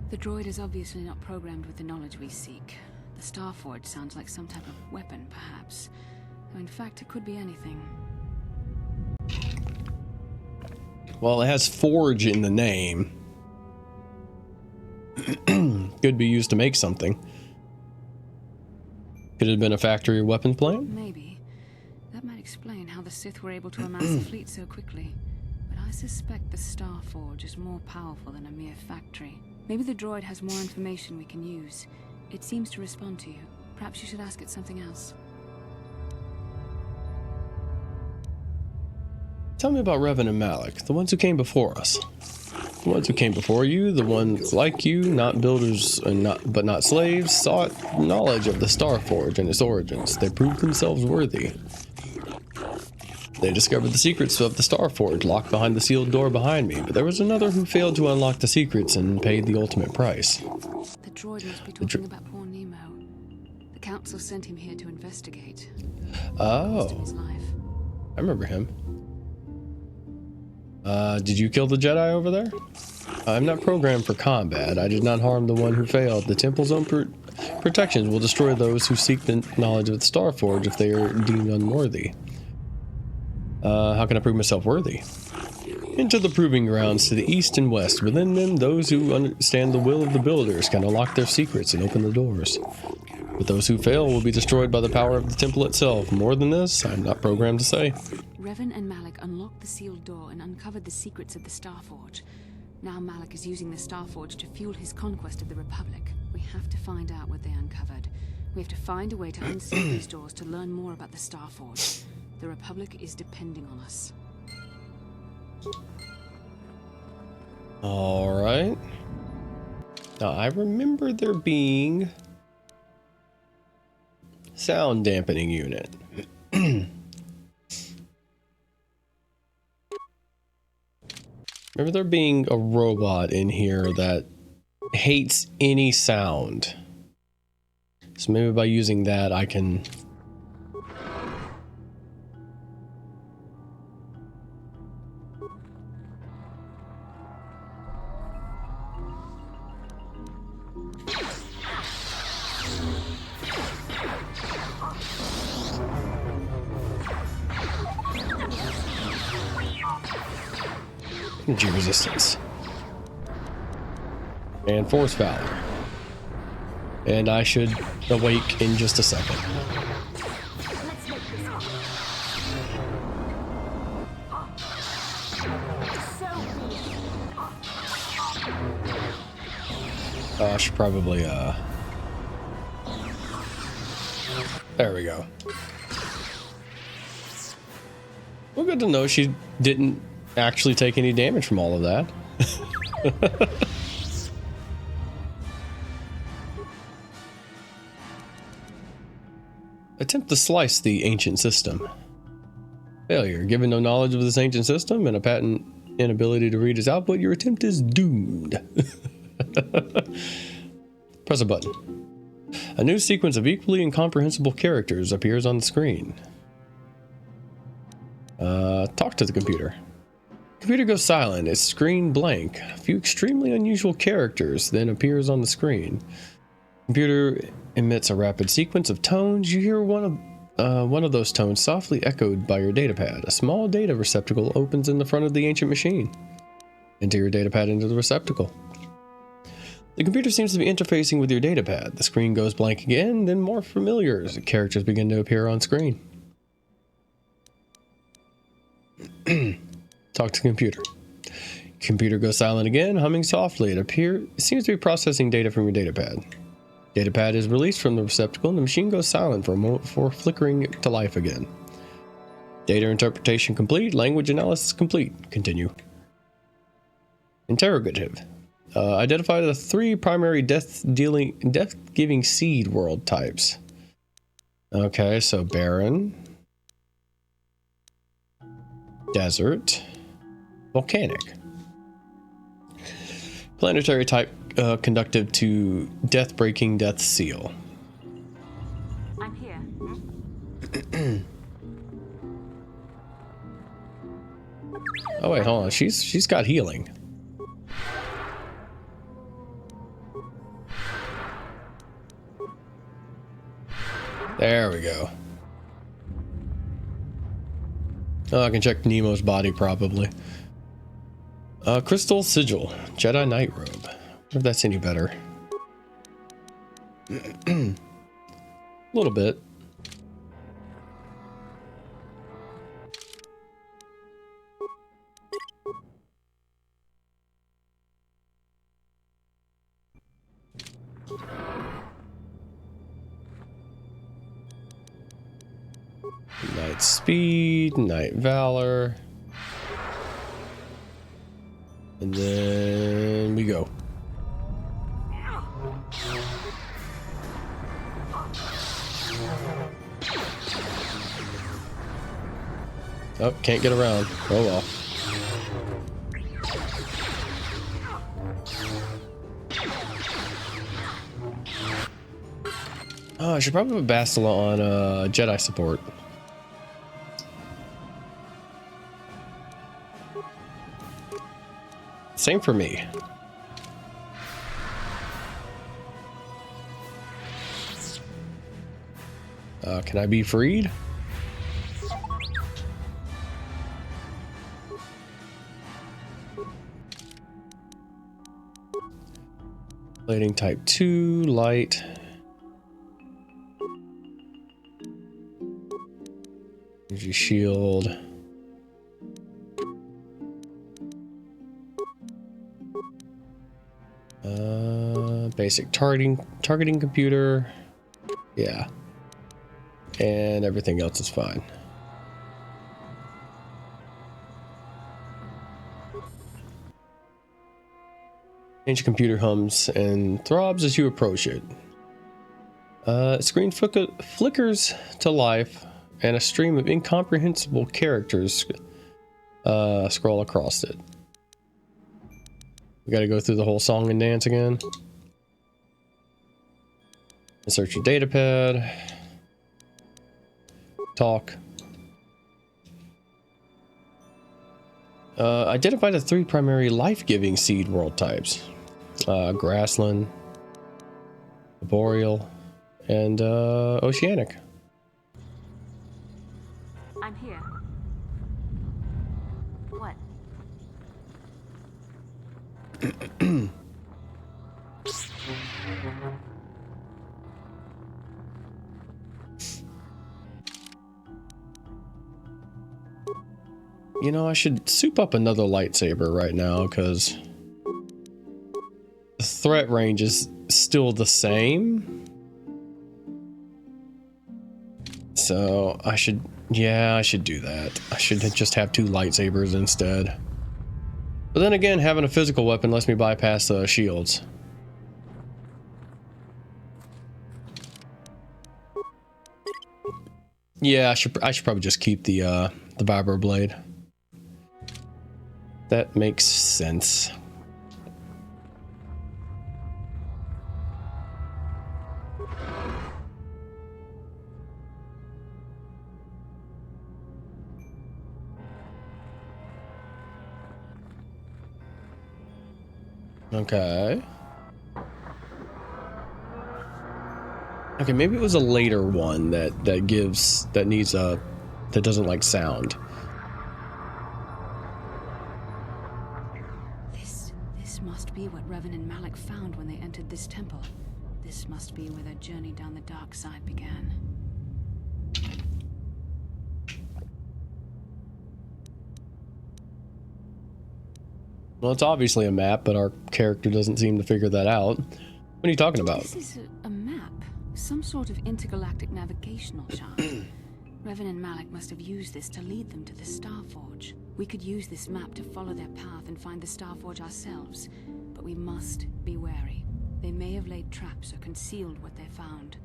The droid is obviously not programmed with the knowledge we seek. The Starforge sounds like some type of weapon, perhaps. Though in fact, it could be anything. Well, it has forge in the name. Could be used to make something. Could it have been a factory or weapons plant? Maybe. That might explain how the Sith were able to amass a fleet so quickly. But I suspect the Starforge is more powerful than a mere factory. Maybe the droid has more information we can use. It seems to respond to you. Perhaps you should ask it something else. Tell me about Revan and Malak, the ones who came before us. The ones who came before you, the ones like you, not builders but not slaves, sought knowledge of the Starforge and its origins. They proved themselves worthy. They discovered the secrets of the Starforge locked behind the sealed door behind me, but there was another who failed to unlock the secrets and paid the ultimate price. The droid must be talking about poor Nemo. The Council sent him here to investigate. Oh. I remember him. Did you kill the Jedi over there? I'm not programmed for combat. I did not harm the one who failed. The Temple's own protections will destroy those who seek the knowledge of the Starforge if they are deemed unworthy. How can I prove myself worthy? Into the proving grounds to the east and west. Within them, those who understand the will of the builders can unlock their secrets and open the doors. But those who fail will be destroyed by the power of the temple itself. More than this, I'm not programmed to say. Revan and Malak unlocked the sealed door and uncovered the secrets of the Starforge. Now Malak is using the Starforge to fuel his conquest of the Republic. We have to find out what they uncovered. We have to find a way to unseal these doors to learn more about the Starforge. The Republic is depending on us. Alright. Now, I remember there being sound dampening unit. Remember there being a robot in here that hates any sound. So maybe by using that I can... Energy resistance. And force valor. And I should awake in just a second. I should probably, there we go. Well, good to know she didn't actually take any damage from all of that. Attempt to slice the ancient system. Failure. Given no knowledge of this ancient system and a patent inability to read its output, your attempt is doomed. Press a button. A new sequence of equally incomprehensible characters appears on the screen. Talk to the computer. Computer goes silent, its screen blank. A few extremely unusual characters then appears on the screen. Computer emits a rapid sequence of tones. You hear one of those tones softly echoed by your datapad. A small data receptacle opens in the front of the ancient machine. Enter your datapad into the receptacle. The computer seems to be interfacing with your datapad. The screen goes blank again, then more familiar as the characters begin to appear on screen. Talk to the computer. Computer goes silent again, humming softly. It seems to be processing data from your datapad. Datapad is released from the receptacle and the machine goes silent for a moment before flickering to life again. Data interpretation complete. Language analysis complete. Continue. Interrogative. Identify the 3 primary death-giving seed world types. Okay, so barren, desert, volcanic. Planetary type conductive to death-breaking death seal. Oh wait, hold on. She's got healing. There we go. Oh, I can check Nemo's body probably. Crystal Sigil, Jedi Knight Robe. I wonder if that's any better. A little bit. Knight Speed, Knight Valor. And then we go. Oh, can't get around. Oh well. Oh, I should probably put Bastila on Jedi support. Same for me. Can I be freed? Plating type 2, light. Energy shield. Basic targeting computer. Yeah. And everything else is fine. Ancient computer hums and throbs as you approach it. Screen flickers to life, and a stream of incomprehensible characters scroll across it. We gotta go through the whole song and dance again. Insert your datapad. Talk. Identify the 3 primary life-giving seed world types. Grassland, Boreal, and Oceanic. I'm here. What? You know, I should soup up another lightsaber right now, because the threat range is still the same. So I should do that. I should just have 2 lightsabers instead. But then again, having a physical weapon lets me bypass shields. Yeah, I should probably just keep the vibro blade. That makes sense. Okay. Okay, maybe it was a later one that doesn't like sound. This must be what Revan and Malak found when they entered this temple. This must be where their journey down the dark side began. Well, it's obviously a map, but our character doesn't seem to figure that out. What are you talking about? This is a map. Some sort of intergalactic navigational chart. Revan and Malak must have used this to lead them to the Starforge. We could use this map to follow their path and find the Starforge ourselves, but we must be wary. They may have laid traps or concealed what they found.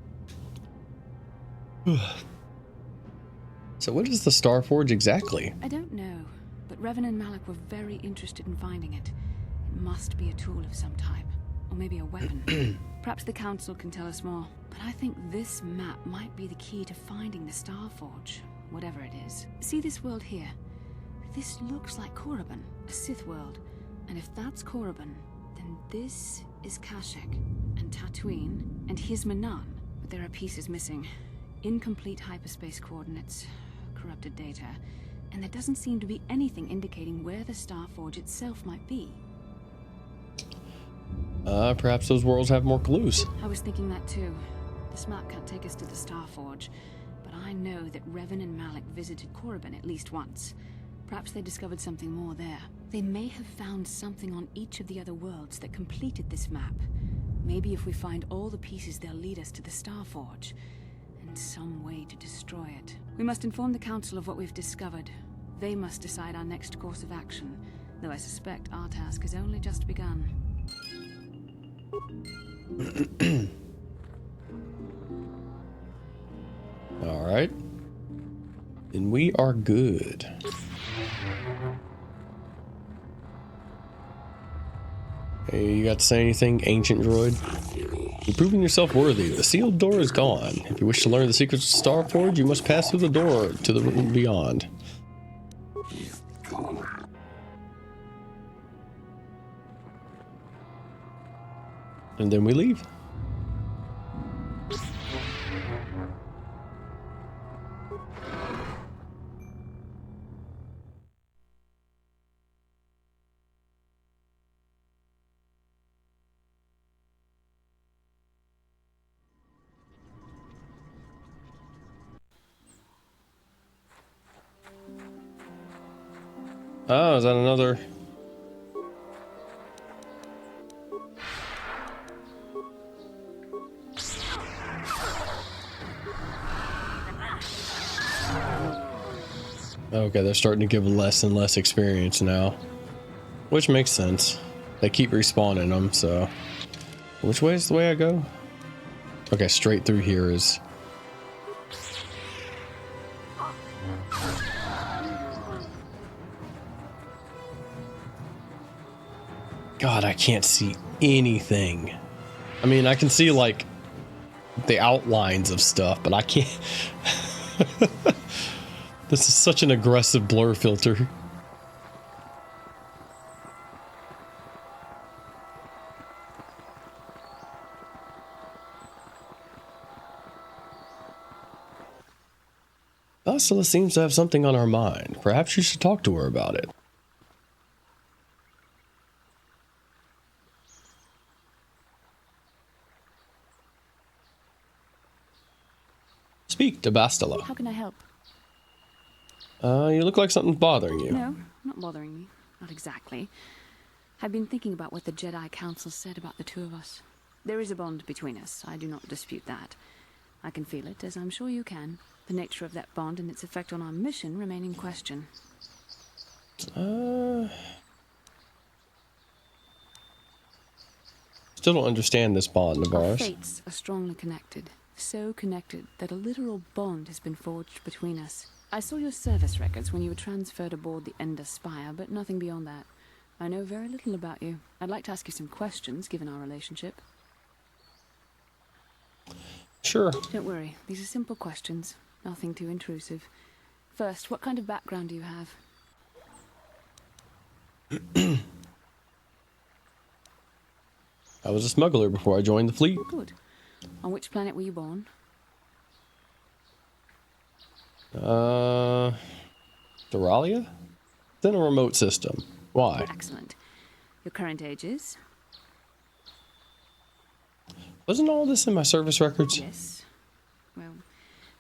So what is the Starforge exactly? I don't know, but Revan and Malak were very interested in finding it. It must be a tool of some type, or maybe a weapon. Perhaps the Council can tell us more. But I think this map might be the key to finding the Starforge, whatever it is. See this world here? This looks like Korriban, a Sith world. And if that's Korriban, then this is Kashyyyk, and Tatooine, and here's Manaan. But there are pieces missing. Incomplete hyperspace coordinates, corrupted data, and there doesn't seem to be anything indicating where the Starforge itself might be. Perhaps those worlds have more clues. I was thinking that too. This map can't take us to the Starforge, but I know that Revan and Malak visited Korriban at least once. Perhaps they discovered something more there. They may have found something on each of the other worlds that completed this map. Maybe if we find all the pieces, they'll lead us to the Starforge, and some way to destroy it. We must inform the Council of what we've discovered. They must decide our next course of action, though I suspect our task has only just begun. All right. Then we are good. Hey, you got to say anything, ancient droid? You're proving yourself worthy. The sealed door is gone. If you wish to learn the secrets of Starforge, you must pass through the door to the room beyond. And then we leave. Oh, is that another? Okay, they're starting to give less and less experience now. Which makes sense. They keep respawning them, so... Which way is the way I go? Okay, straight through here is... God, I can't see anything. I mean, I can see, like, the outlines of stuff, but I can't... This is such an aggressive blur filter. Bastila seems to have something on her mind. Perhaps you should talk to her about it. Speak to Bastila. How can I help? You look like something's bothering you. No, not bothering me. Not exactly. I've been thinking about what the Jedi Council said about the two of us. There is a bond between us. I do not dispute that. I can feel it, as I'm sure you can. The nature of that bond and its effect on our mission remain in question. Still don't understand this bond of Our ours. fates are strongly connected. So connected that a literal bond has been forged between us. I saw your service records when you were transferred aboard the Ender Spire, but nothing beyond that. I know very little about you. I'd like to ask you some questions, given our relationship. Sure. Don't worry, these are simple questions. Nothing too intrusive. First, what kind of background do you have? I was a smuggler before I joined the fleet. Good. On which planet were you born? Duralia? It's in a remote system. Why? Excellent. Your current age is? Wasn't all this in my service records? Yes. Well,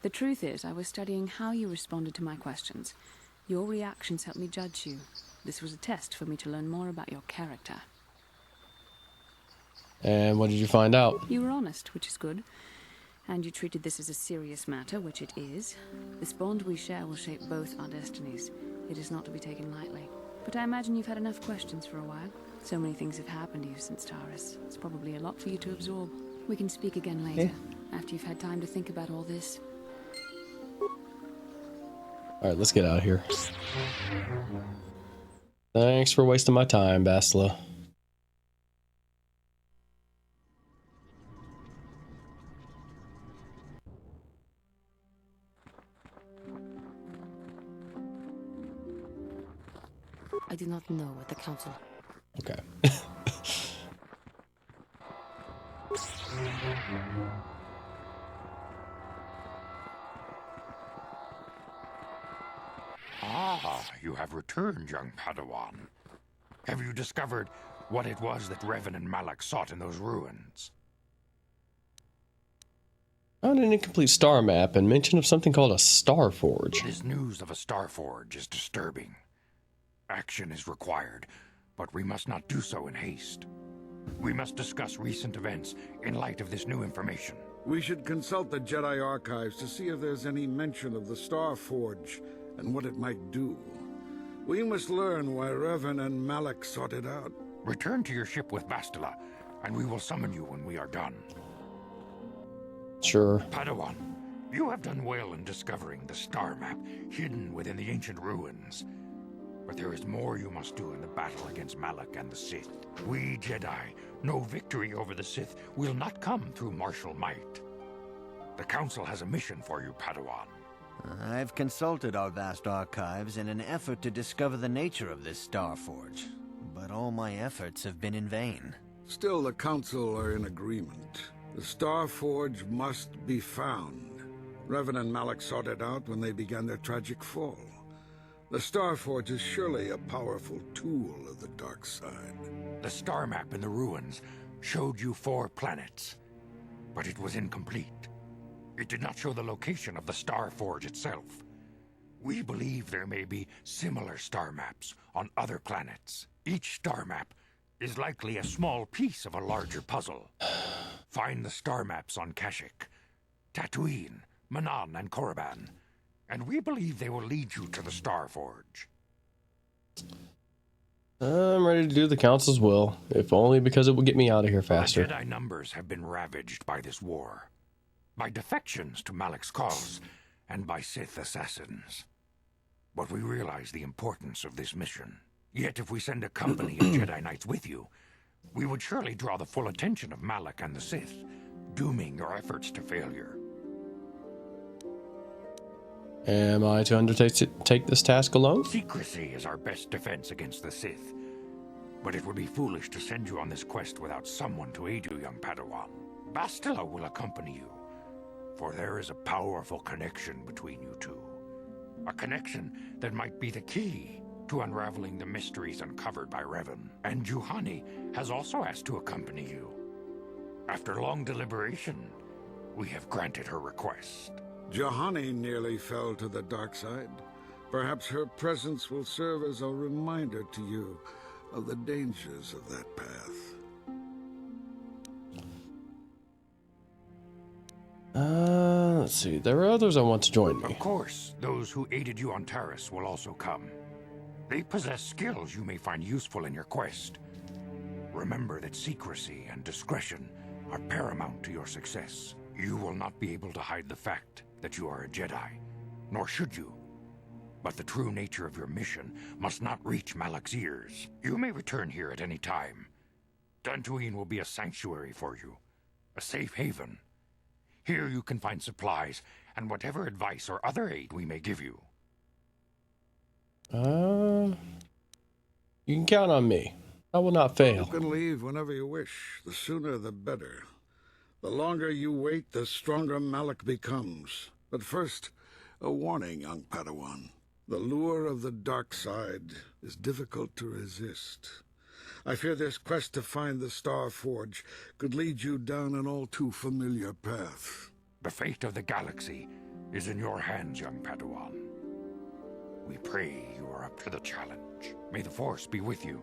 the truth is, I was studying how you responded to my questions. Your reactions helped me judge you. This was a test for me to learn more about your character. And what did you find out? You were honest, which is good. And you treated this as a serious matter, which it is. This bond we share will shape both our destinies. It is not to be taken lightly. But I imagine you've had enough questions for a while. So many things have happened to you since Taris. It's probably a lot for you to absorb. We can speak again later, after you've had time to think about all this. Alright, let's get out of here. Thanks for wasting my time, Bastila. I do not know what the council... Okay. Ah, you have returned, young Padawan. Have you discovered what it was that Revan and Malak sought in those ruins? Found an incomplete star map and mention of something called a Star Forge. This news of a Star Forge is disturbing. Action is required, but we must not do so in haste. We must discuss recent events in light of this new information. We should consult the Jedi archives to see if there's any mention of the Star Forge and what it might do. We must learn why Revan and Malak sought it out. Return to your ship with Bastila, and we will summon you when we are done. Sure. Padawan, you have done well in discovering the star map hidden within the ancient ruins. But there is more you must do in the battle against Malak and the Sith. We Jedi know victory over the Sith will not come through martial might. The Council has a mission for you, Padawan. I've consulted our vast archives in an effort to discover the nature of this Star Forge, but all my efforts have been in vain. Still, the Council are in agreement. The Star Forge must be found. Revan and Malak sought it out when they began their tragic fall. The Star Forge is surely a powerful tool of the dark side. The star map in the ruins showed you 4 planets, but it was incomplete. It did not show the location of the Star Forge itself. We believe there may be similar star maps on other planets. Each star map is likely a small piece of a larger puzzle. Find the star maps on Kashyyyk, Tatooine, Manaan, and Korriban, and we believe they will lead you to the Star Forge. I'm ready to do the Council's will, if only because it will get me out of here faster. The Jedi numbers have been ravaged by this war, by defections to Malak's cause, and by Sith assassins. But we realize the importance of this mission. Yet if we send a company of Jedi Knights with you, we would surely draw the full attention of Malak and the Sith, dooming your efforts to failure. Am I to undertake this task alone? Secrecy is our best defense against the Sith. But it would be foolish to send you on this quest without someone to aid you, young Padawan. Bastila will accompany you, for there is a powerful connection between you two. A connection that might be the key to unraveling the mysteries uncovered by Revan. And Juhani has also asked to accompany you. After long deliberation, we have granted her request. Juhani nearly fell to the dark side. Perhaps her presence will serve as a reminder to you of the dangers of that path. Let's see. There are others I want to join me. Of course, those who aided you on Taris will also come. They possess skills you may find useful in your quest. Remember that secrecy and discretion are paramount to your success. You will not be able to hide the fact that you are a Jedi, nor should you. But the true nature of your mission must not reach Malak's ears. You may return here at any time. Dantooine will be a sanctuary for you, a safe haven. Here you can find supplies and whatever advice or other aid we may give you. You can count on me. I will not fail. You can leave whenever you wish. The sooner the better. The longer you wait, the stronger Malak becomes. But first, a warning, young Padawan. The lure of the dark side is difficult to resist. I fear this quest to find the Star Forge could lead you down an all too familiar path. The fate of the galaxy is in your hands, young Padawan. We pray you are up to the challenge. May the Force be with you.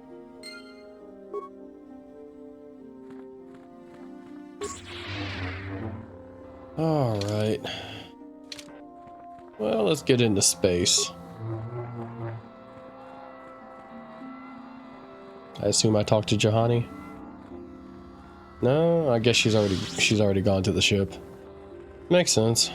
All right. Well, let's get into space. I assume I talked to Juhani. No, I guess she's already gone to the ship. Makes sense.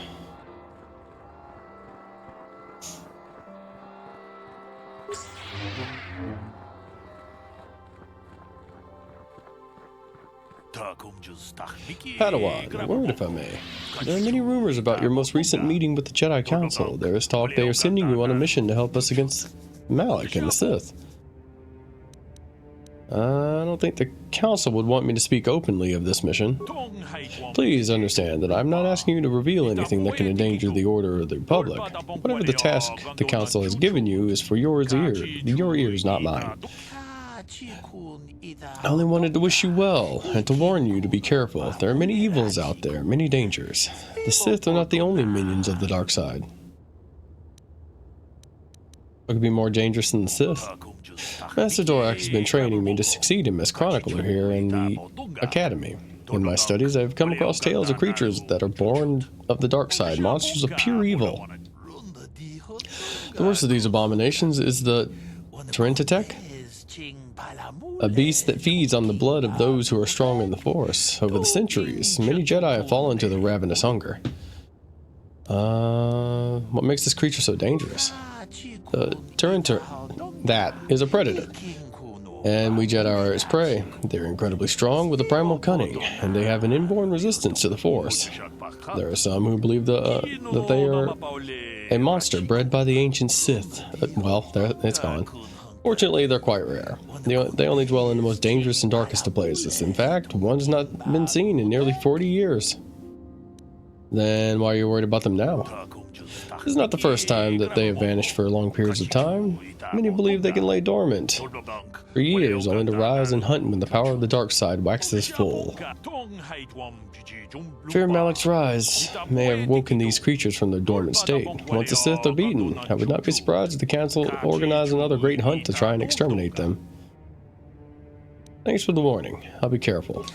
Padawan, a word if I may. There are many rumors about your most recent meeting with the Jedi Council. There is talk they are sending you on a mission to help us against Malak and the Sith. I don't think the council would want me to speak openly of this mission. Please understand that I'm not asking you to reveal anything that can endanger the order or the Republic. Whatever the task the council has given you is for your ears, not mine. I only wanted to wish you well, and to warn you to be careful. There are many evils out there, many dangers. The Sith are not the only minions of the dark side. What could be more dangerous than the Sith? Master Dorak has been training me to succeed in Miss Chronicler here in the Academy. In my studies, I've come across tales of creatures that are born of the dark side, monsters of pure evil. The worst of these abominations is the Terentatek, a beast that feeds on the blood of those who are strong in the Force. Over the centuries, many Jedi have fallen to the ravenous hunger. What makes this creature so dangerous? That is a predator, and we Jedi are its prey. They're incredibly strong with a primal cunning, and they have an inborn resistance to the Force. There are some who believe that they are a monster bred by the ancient Sith. It's gone. Fortunately, they're quite rare. They only dwell in the most dangerous and darkest of places. In fact, one's not been seen in nearly 40 years. Then why are you worried about them now? This is not the first time that they have vanished for long periods of time. Many believe they can lay dormant for years, only to rise and hunt when the power of the dark side waxes full. Fear Malak's rise may have woken these creatures from their dormant state. Once the Sith are beaten, I would not be surprised if the Council organized another great hunt to try and exterminate them. Thanks for the warning. I'll be careful.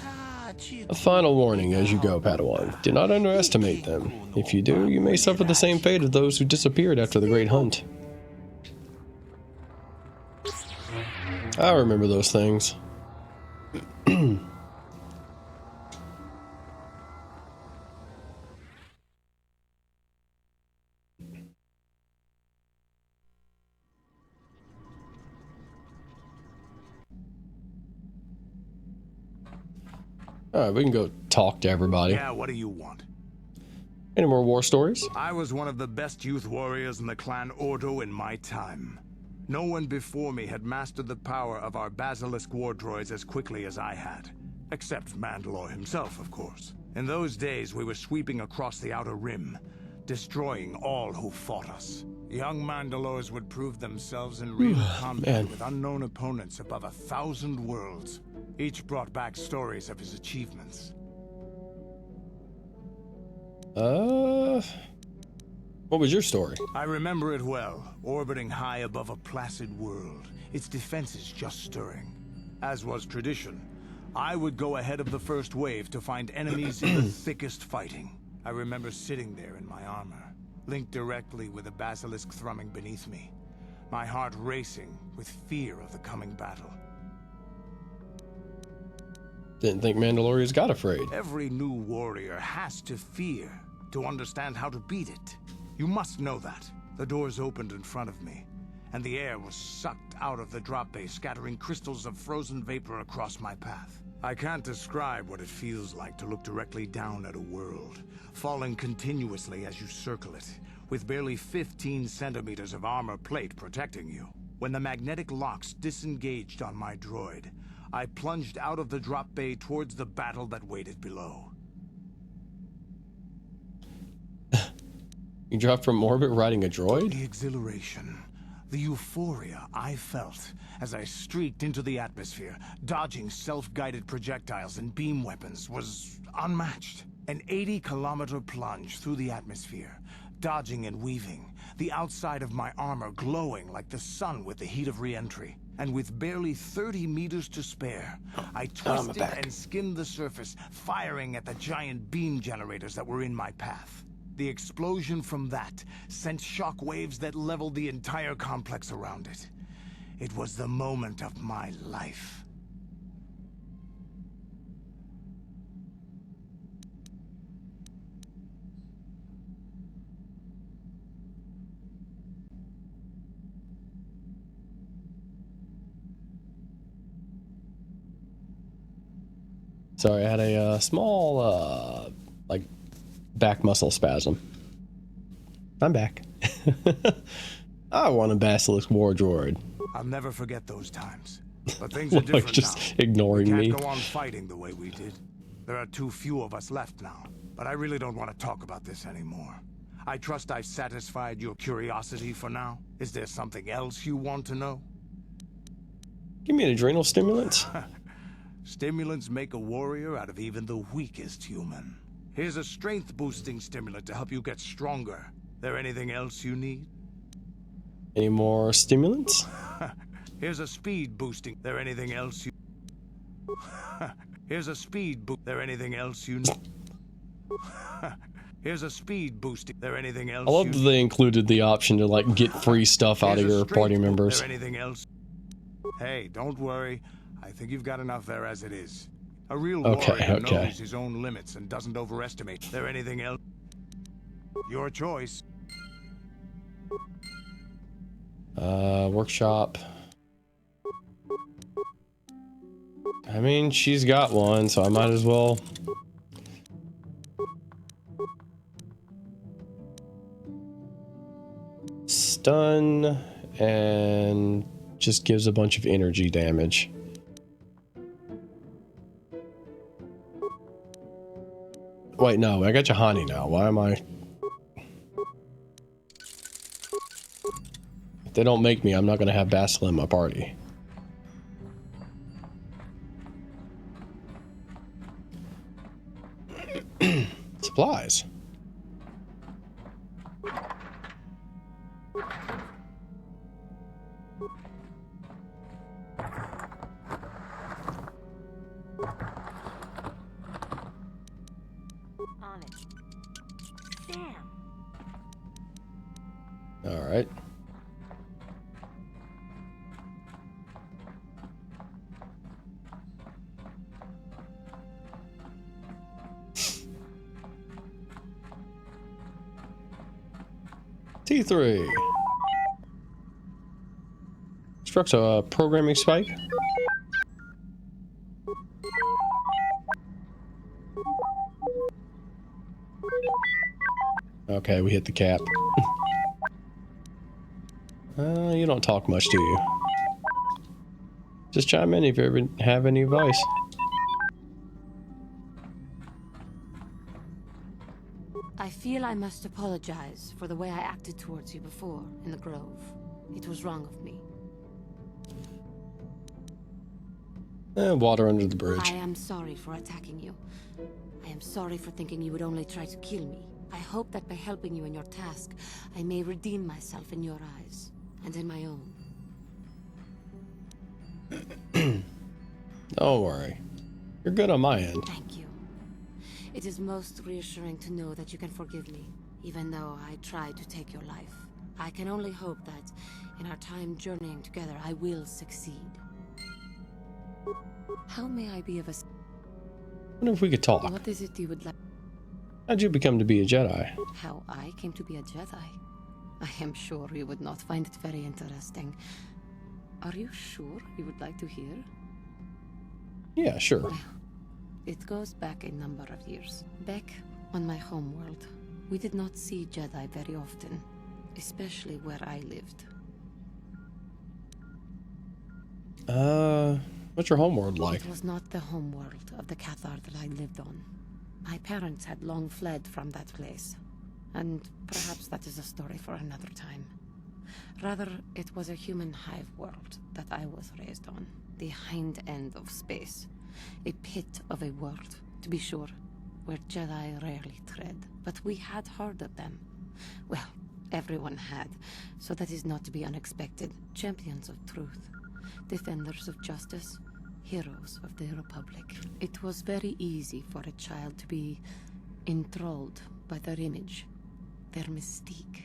A final warning as you go, Padawan. Do not underestimate them. If you do, you may suffer the same fate of those who disappeared after the Great Hunt. I remember those things. Alright, we can go talk to everybody. Yeah, what do you want? Any more war stories? I was one of the best youth warriors in the clan Ordo in my time. No one before me had mastered the power of our Basilisk war droids as quickly as I had. Except Mandalore himself, of course. In those days, we were sweeping across the Outer Rim, destroying all who fought us. Young Mandalores would prove themselves in real combat with unknown opponents above 1,000 worlds. Each brought back stories of his achievements. What was your story? I remember it well, orbiting high above a placid world, its defenses just stirring. As was tradition, I would go ahead of the first wave to find enemies in the thickest fighting. I remember sitting there in my armor, linked directly with the basilisk thrumming beneath me, my heart racing with fear of the coming battle. Didn't think Mandalorians got afraid. Every new warrior has to fear to understand how to beat it. You must know that. The doors opened in front of me, and the air was sucked out of the drop bay, scattering crystals of frozen vapor across my path. I can't describe what it feels like to look directly down at a world, falling continuously as you circle it, with barely 15 centimeters of armor plate protecting you. When the magnetic locks disengaged on my droid, I plunged out of the drop bay towards the battle that waited below. You dropped from orbit riding a droid? The exhilaration, the euphoria I felt as I streaked into the atmosphere, dodging self-guided projectiles and beam weapons, was unmatched. An 80-kilometer plunge through the atmosphere, dodging and weaving, the outside of my armor glowing like the sun with the heat of re-entry. And with barely 30 meters to spare, I twisted and skinned the surface, firing at the giant beam generators that were in my path. The explosion from that sent shock waves that leveled the entire complex around it. It was the moment of my life. Sorry, I had a small, back muscle spasm. I'm back. I want a Basilisk war droid. I'll never forget those times. But things are Like different just now. ignoring we me. can't go on fighting the way we did. There are too few of us left now. But I really don't want to talk about this anymore. I trust I've satisfied your curiosity for now. Is there something else you want to know? Give me an adrenal stimulant. Stimulants make a warrior out of even the weakest human. Here's a strength-boosting stimulant to help you get stronger. There anything else you need? Any more stimulants? Here's a speed-boosting. There anything else you... Here's a speed boost. There anything else you need? Here's a speed boosting. There anything else? I love that they included the option to like get free stuff out of your party members. There anything else? Hey, don't worry. I think you've got enough there as it is. A real warrior knows his own limits and doesn't overestimate. There anything else? Your choice. Workshop. I mean, she's got one, so I might as well. Stun and just gives a bunch of energy damage. Wait, no, I got Juhani now. Why am I? If they don't make me, I'm not gonna have Basila in my party. Supplies. On it. Damn. All right. T3. Struck a programming spike. Okay, we hit the cap. You don't talk much, do you? Just chime in if you ever have any advice. I feel I must apologize for the way I acted towards you before in the Grove. It was wrong of me. Water under the bridge. I am sorry for attacking you. I am sorry for thinking you would only try to kill me. I hope that by helping you in your task, I may redeem myself in your eyes, and in my own. Don't worry. You're good on my end. Thank you. It is most reassuring to know that you can forgive me, even though I tried to take your life. I can only hope that, in our time journeying together, I will succeed. How may I be of assistance? I wonder if we could talk. What is it you would like? How'd you become to be a Jedi? How I came to be a Jedi? I am sure you would not find it very interesting. Are you sure you would like to hear? Yeah, sure. Well, it goes back a number of years. Back on my homeworld, we did not see Jedi very often, especially where I lived. What's your homeworld like? It was not the homeworld of the Cathar that I lived on. My parents had long fled from that place, and perhaps that is a story for another time. Rather, it was a human hive world that I was raised on, the hind end of space. A pit of a world, to be sure, where Jedi rarely tread. But we had heard of them. Well, everyone had, so that is not to be unexpected. Champions of truth, defenders of justice, heroes of the Republic. It was very easy for a child to be enthralled by their image, their mystique.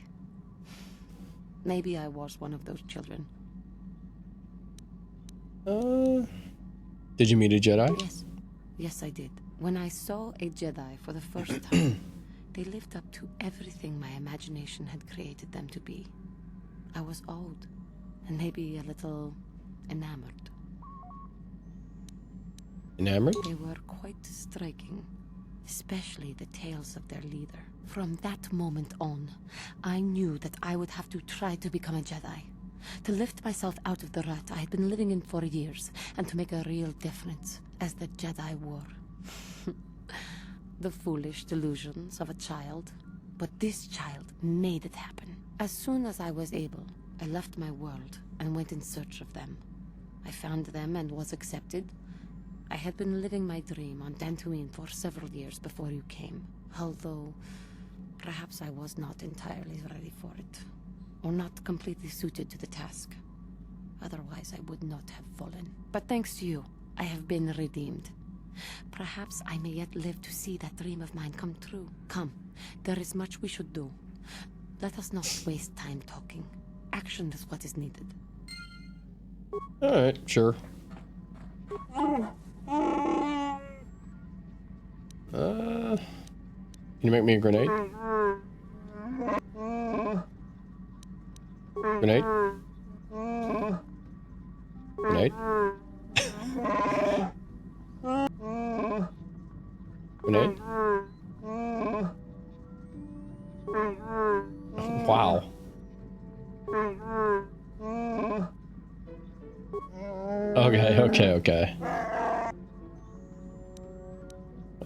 Maybe I was one of those children. Did you meet a Jedi? Yes. Yes, I did. When I saw a Jedi for the first time, they lived up to everything my imagination had created them to be. I was awed, and maybe a little enamored. Enamored? They were quite striking, especially the tales of their leader. From that moment on, I knew that I would have to try to become a Jedi. To lift myself out of the rut I had been living in for years, and to make a real difference, as the Jedi wore. The foolish delusions of a child. But this child made it happen. As soon as I was able, I left my world and went in search of them. I found them and was accepted. I had been living my dream on Dantooine for several years before you came, although perhaps I was not entirely ready for it, or not completely suited to the task. Otherwise, I would not have fallen. But thanks to you, I have been redeemed. Perhaps I may yet live to see that dream of mine come true. Come, there is much we should do. Let us not waste time talking. Action is what is needed. Alright, sure. Can you make me a grenade? Grenade? Grenade? Grenade? Wow. Okay.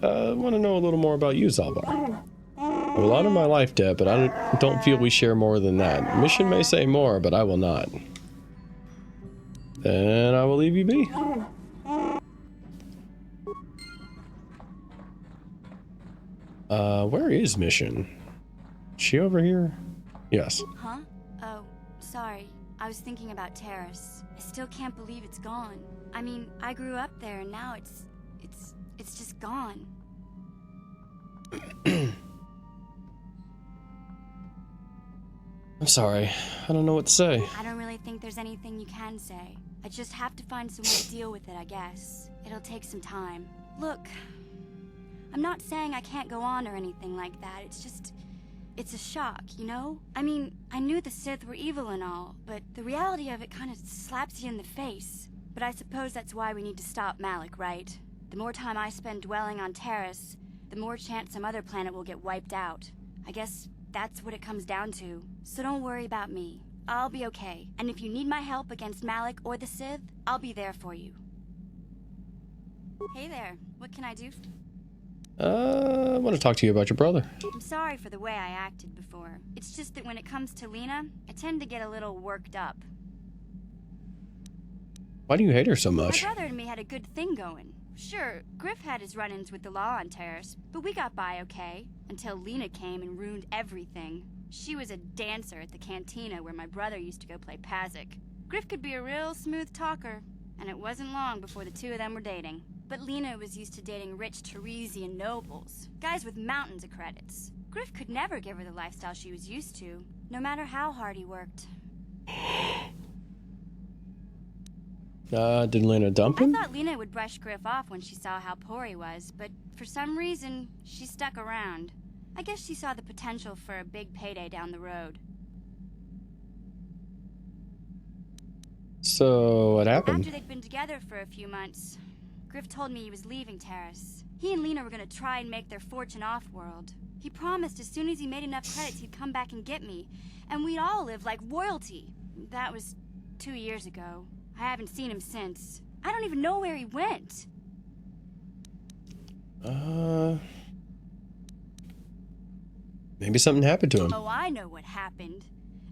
I want to know a little more about you, Zaalbar. I have a lot of my life debt, but I don't feel we share more than that. Mission may say more, but I will not. Then I will leave you be. Where is Mission? Is she over here? Yes. Huh? Oh, sorry. I was thinking about Terrace. I still can't believe it's gone. I mean, I grew up there and now it's just gone. I'm sorry. I don't know what to say. I don't really think there's anything you can say. I just have to find some way to deal with it, I guess. It'll take some time. Look, I'm not saying I can't go on or anything like that. It's a shock, you know? I mean, I knew the Sith were evil and all, but the reality of it kind of slaps you in the face. But I suppose that's why we need to stop Malak, right? The more time I spend dwelling on Terrace, the more chance some other planet will get wiped out. I guess that's what it comes down to. So don't worry about me. I'll be okay. And if you need my help against Malak or the Sith, I'll be there for you. Hey there. What can I do? I want to talk to you about your brother. I'm sorry for the way I acted before. It's just that when it comes to Lena, I tend to get a little worked up. Why do you hate her so much? My brother and me had a good thing going. Sure, Griff had his run-ins with the law on Terrace, but we got by okay, until Lena came and ruined everything. She was a dancer at the cantina where my brother used to go play Pazik. Griff could be a real smooth talker, and it wasn't long before the two of them were dating. But Lena was used to dating rich Teresian nobles, guys with mountains of credits. Griff could never give her the lifestyle she was used to, no matter how hard he worked. Did Lena dump him? I thought Lena would brush Griff off when she saw how poor he was, but for some reason, she stuck around. I guess she saw the potential for a big payday down the road. So, what happened? After they'd been together for a few months, Griff told me he was leaving Terrace. He and Lena were gonna try and make their fortune off-world. He promised as soon as he made enough credits he'd come back and get me, and we'd all live like royalty. That was 2 years ago. I haven't seen him since. I don't even know where he went. Maybe something happened to him. Oh, I know what happened.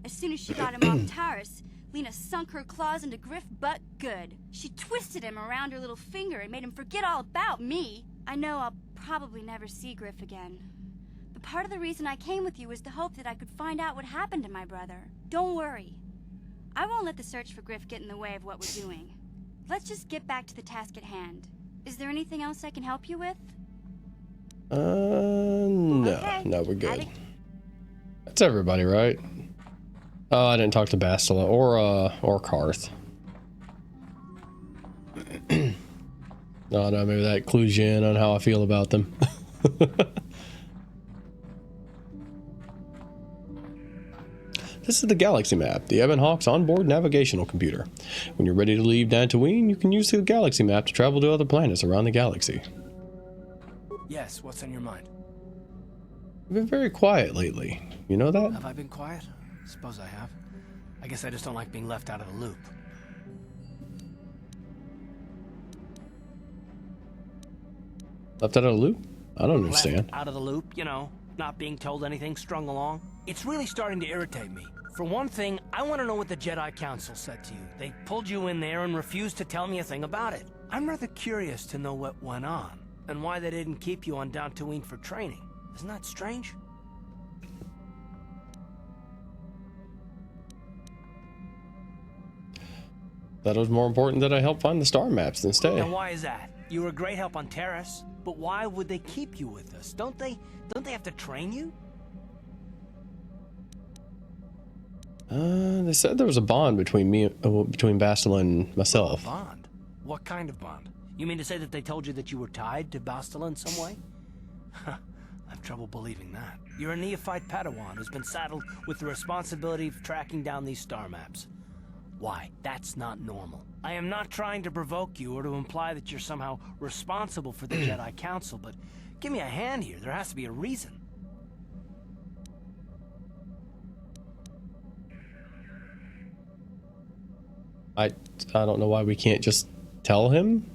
As soon as she got him off Terrace, Lena sunk her claws into Griff butt good. She twisted him around her little finger and made him forget all about me. I know I'll probably never see Griff again. But part of the reason I came with you was the hope that I could find out what happened to my brother. Don't worry. I won't let the search for Griff get in the way of what we're doing. Let's just get back to the task at hand. Is there anything else I can help you with? No. Okay. No, we're good. That's everybody, right? Oh, I didn't talk to Bastila or Karth. Oh, no, maybe that clues you in on how I feel about them. This is the Galaxy Map, the Ebon Hawk's onboard navigational computer. When you're ready to leave Dantooine, you can use the Galaxy Map to travel to other planets around the galaxy. Yes, what's on your mind? You've been very quiet lately. You know that? Have I been quiet? Suppose I have. I guess I just don't like being left out of the loop. Left out of the loop? I don't understand. Left out of the loop, you know, not being told anything, strung along. It's really starting to irritate me. For one thing, I want to know what the Jedi Council said to you. They pulled you in there and refused to tell me a thing about it. I'm rather curious to know what went on, and why they didn't keep you on Dantooine for training. Isn't that strange? That was more important that I help find the star maps instead. And why is that? You were a great help on Terrace, but why would they keep you with us? Don't they have to train you? They said there was a bond between between Bastila and myself. A bond? What kind of bond? You mean to say that they told you that you were tied to Bastila in some way? I have trouble believing that. You're a neophyte Padawan who's been saddled with the responsibility of tracking down these star maps. Why? That's not normal. I am not trying to provoke you or to imply that you're somehow responsible for the Jedi Council, but give me a hand here. There has to be a reason. I don't know why we can't just tell him.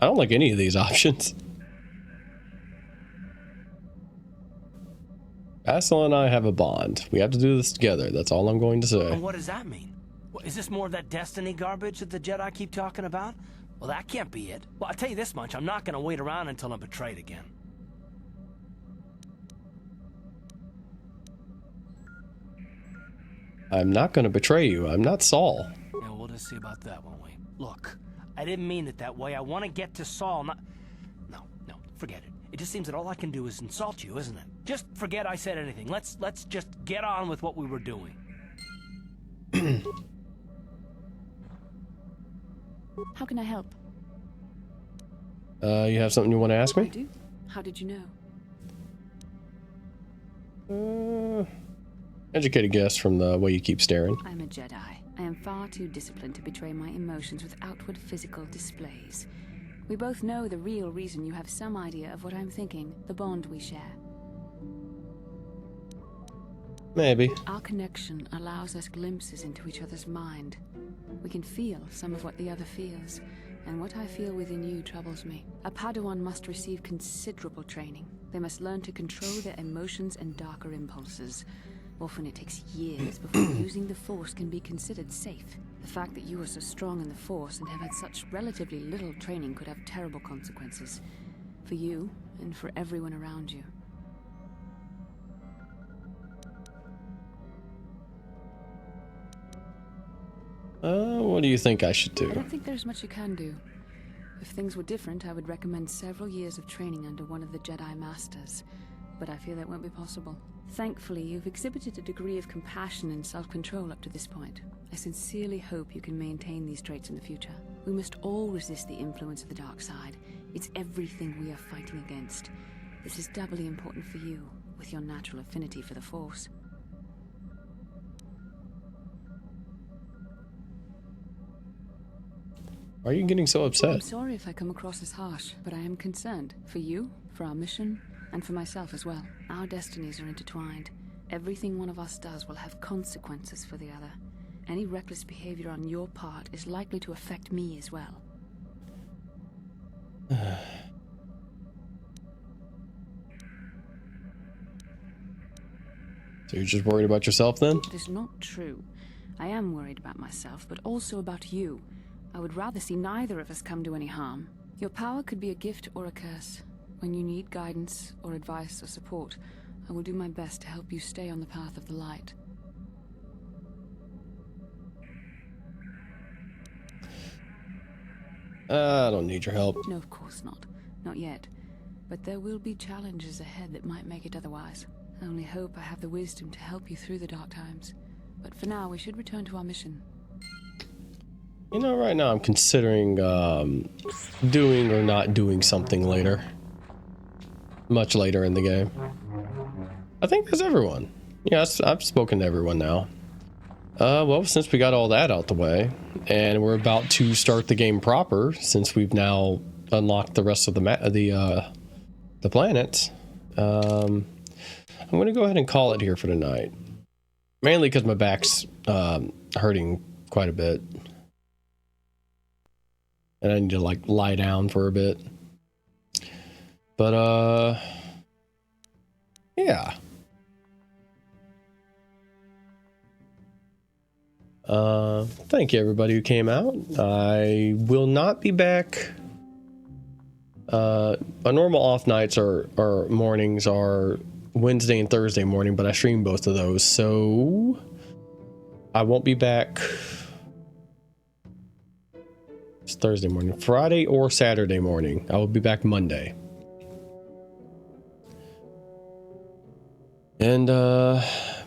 I don't like any of these options. Bastila and I have a bond. We have to do this together. That's all I'm going to say. And what does that mean? Well, is this more of that destiny garbage that the Jedi keep talking about? Well, that can't be it. Well, I'll tell you this much. I'm not going to wait around until I'm betrayed again. I'm not going to betray you. I'm not Saul. Yeah, we'll just see about that, won't we? Look, I didn't mean it that way. I want to get to Saul, not... No, forget it. It just seems that all I can do is insult you, isn't it? Just forget I said anything. Let's just get on with what we were doing. How can I help? You have something you want to ask me? I do. How did you Uh, know? educated guess from the way you keep staring. I'm a Jedi. I am far too disciplined to betray my emotions with outward physical displays. We both know the real reason you have some idea of what I'm thinking, the bond we share. Maybe. Our connection allows us glimpses into each other's mind. We can feel some of what the other feels, and what I feel within you troubles me. A Padawan must receive considerable training. They must learn to control their emotions and darker impulses. Often it takes years before using the Force can be considered safe. The fact that you are so strong in the Force and have had such relatively little training could have terrible consequences. For you, and for everyone around you. What do you think I should do? I don't think there's much you can do. If things were different, I would recommend several years of training under one of the Jedi Masters. But I fear that won't be possible. Thankfully, you've exhibited a degree of compassion and self-control up to this point. I sincerely hope you can maintain these traits in the future. We must all resist the influence of the dark side. It's everything we are fighting against. This is doubly important for you, with your natural affinity for the Force. Why are you getting so upset? I'm sorry if I come across as harsh, but I am concerned. For you, for our mission, and for myself as well. Our destinies are intertwined. Everything one of us does will have consequences for the other. Any reckless behavior on your part is likely to affect me as well. So you're just worried about yourself then? It is not true. I am worried about myself, but also about you. I would rather see neither of us come to any harm. Your power could be a gift or a curse. When you need guidance or advice or support, I will do my best to help you stay on the path of the light. I don't need your help. No, of course not. Not yet. But there will be challenges ahead that might make it otherwise. I only hope I have the wisdom to help you through the dark times. But for now, we should return to our mission. You know, right now I'm considering doing or not doing something later. Much later in the game. I think that's everyone. Yeah, I've spoken to everyone now. Well, since we got all that out the way, and we're about to start the game proper, since we've now unlocked the rest of the planets, I'm going to go ahead and call it here for tonight. Mainly because my back's hurting quite a bit. And I need to, like, lie down for a bit. But, yeah. Thank you, everybody who came out. I will not be back. Our normal off nights or mornings are Wednesday and Thursday morning, but I stream both of those, so I won't be back. It's Thursday morning, Friday or Saturday morning. I will be back Monday. And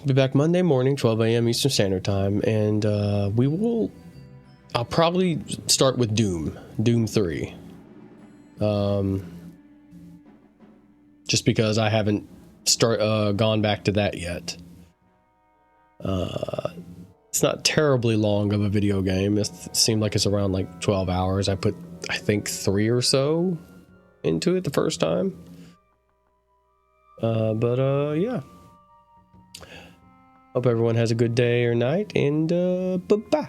be back Monday morning, 12 a.m. Eastern Standard Time, and I'll probably start with Doom 3. Just because I haven't gone back to that yet. It's not terribly long of a video game. It seemed like it's around like 12 hours. I put, I think, 3 or so into it the first time. Yeah. Hope everyone has a good day or night, and bye-bye.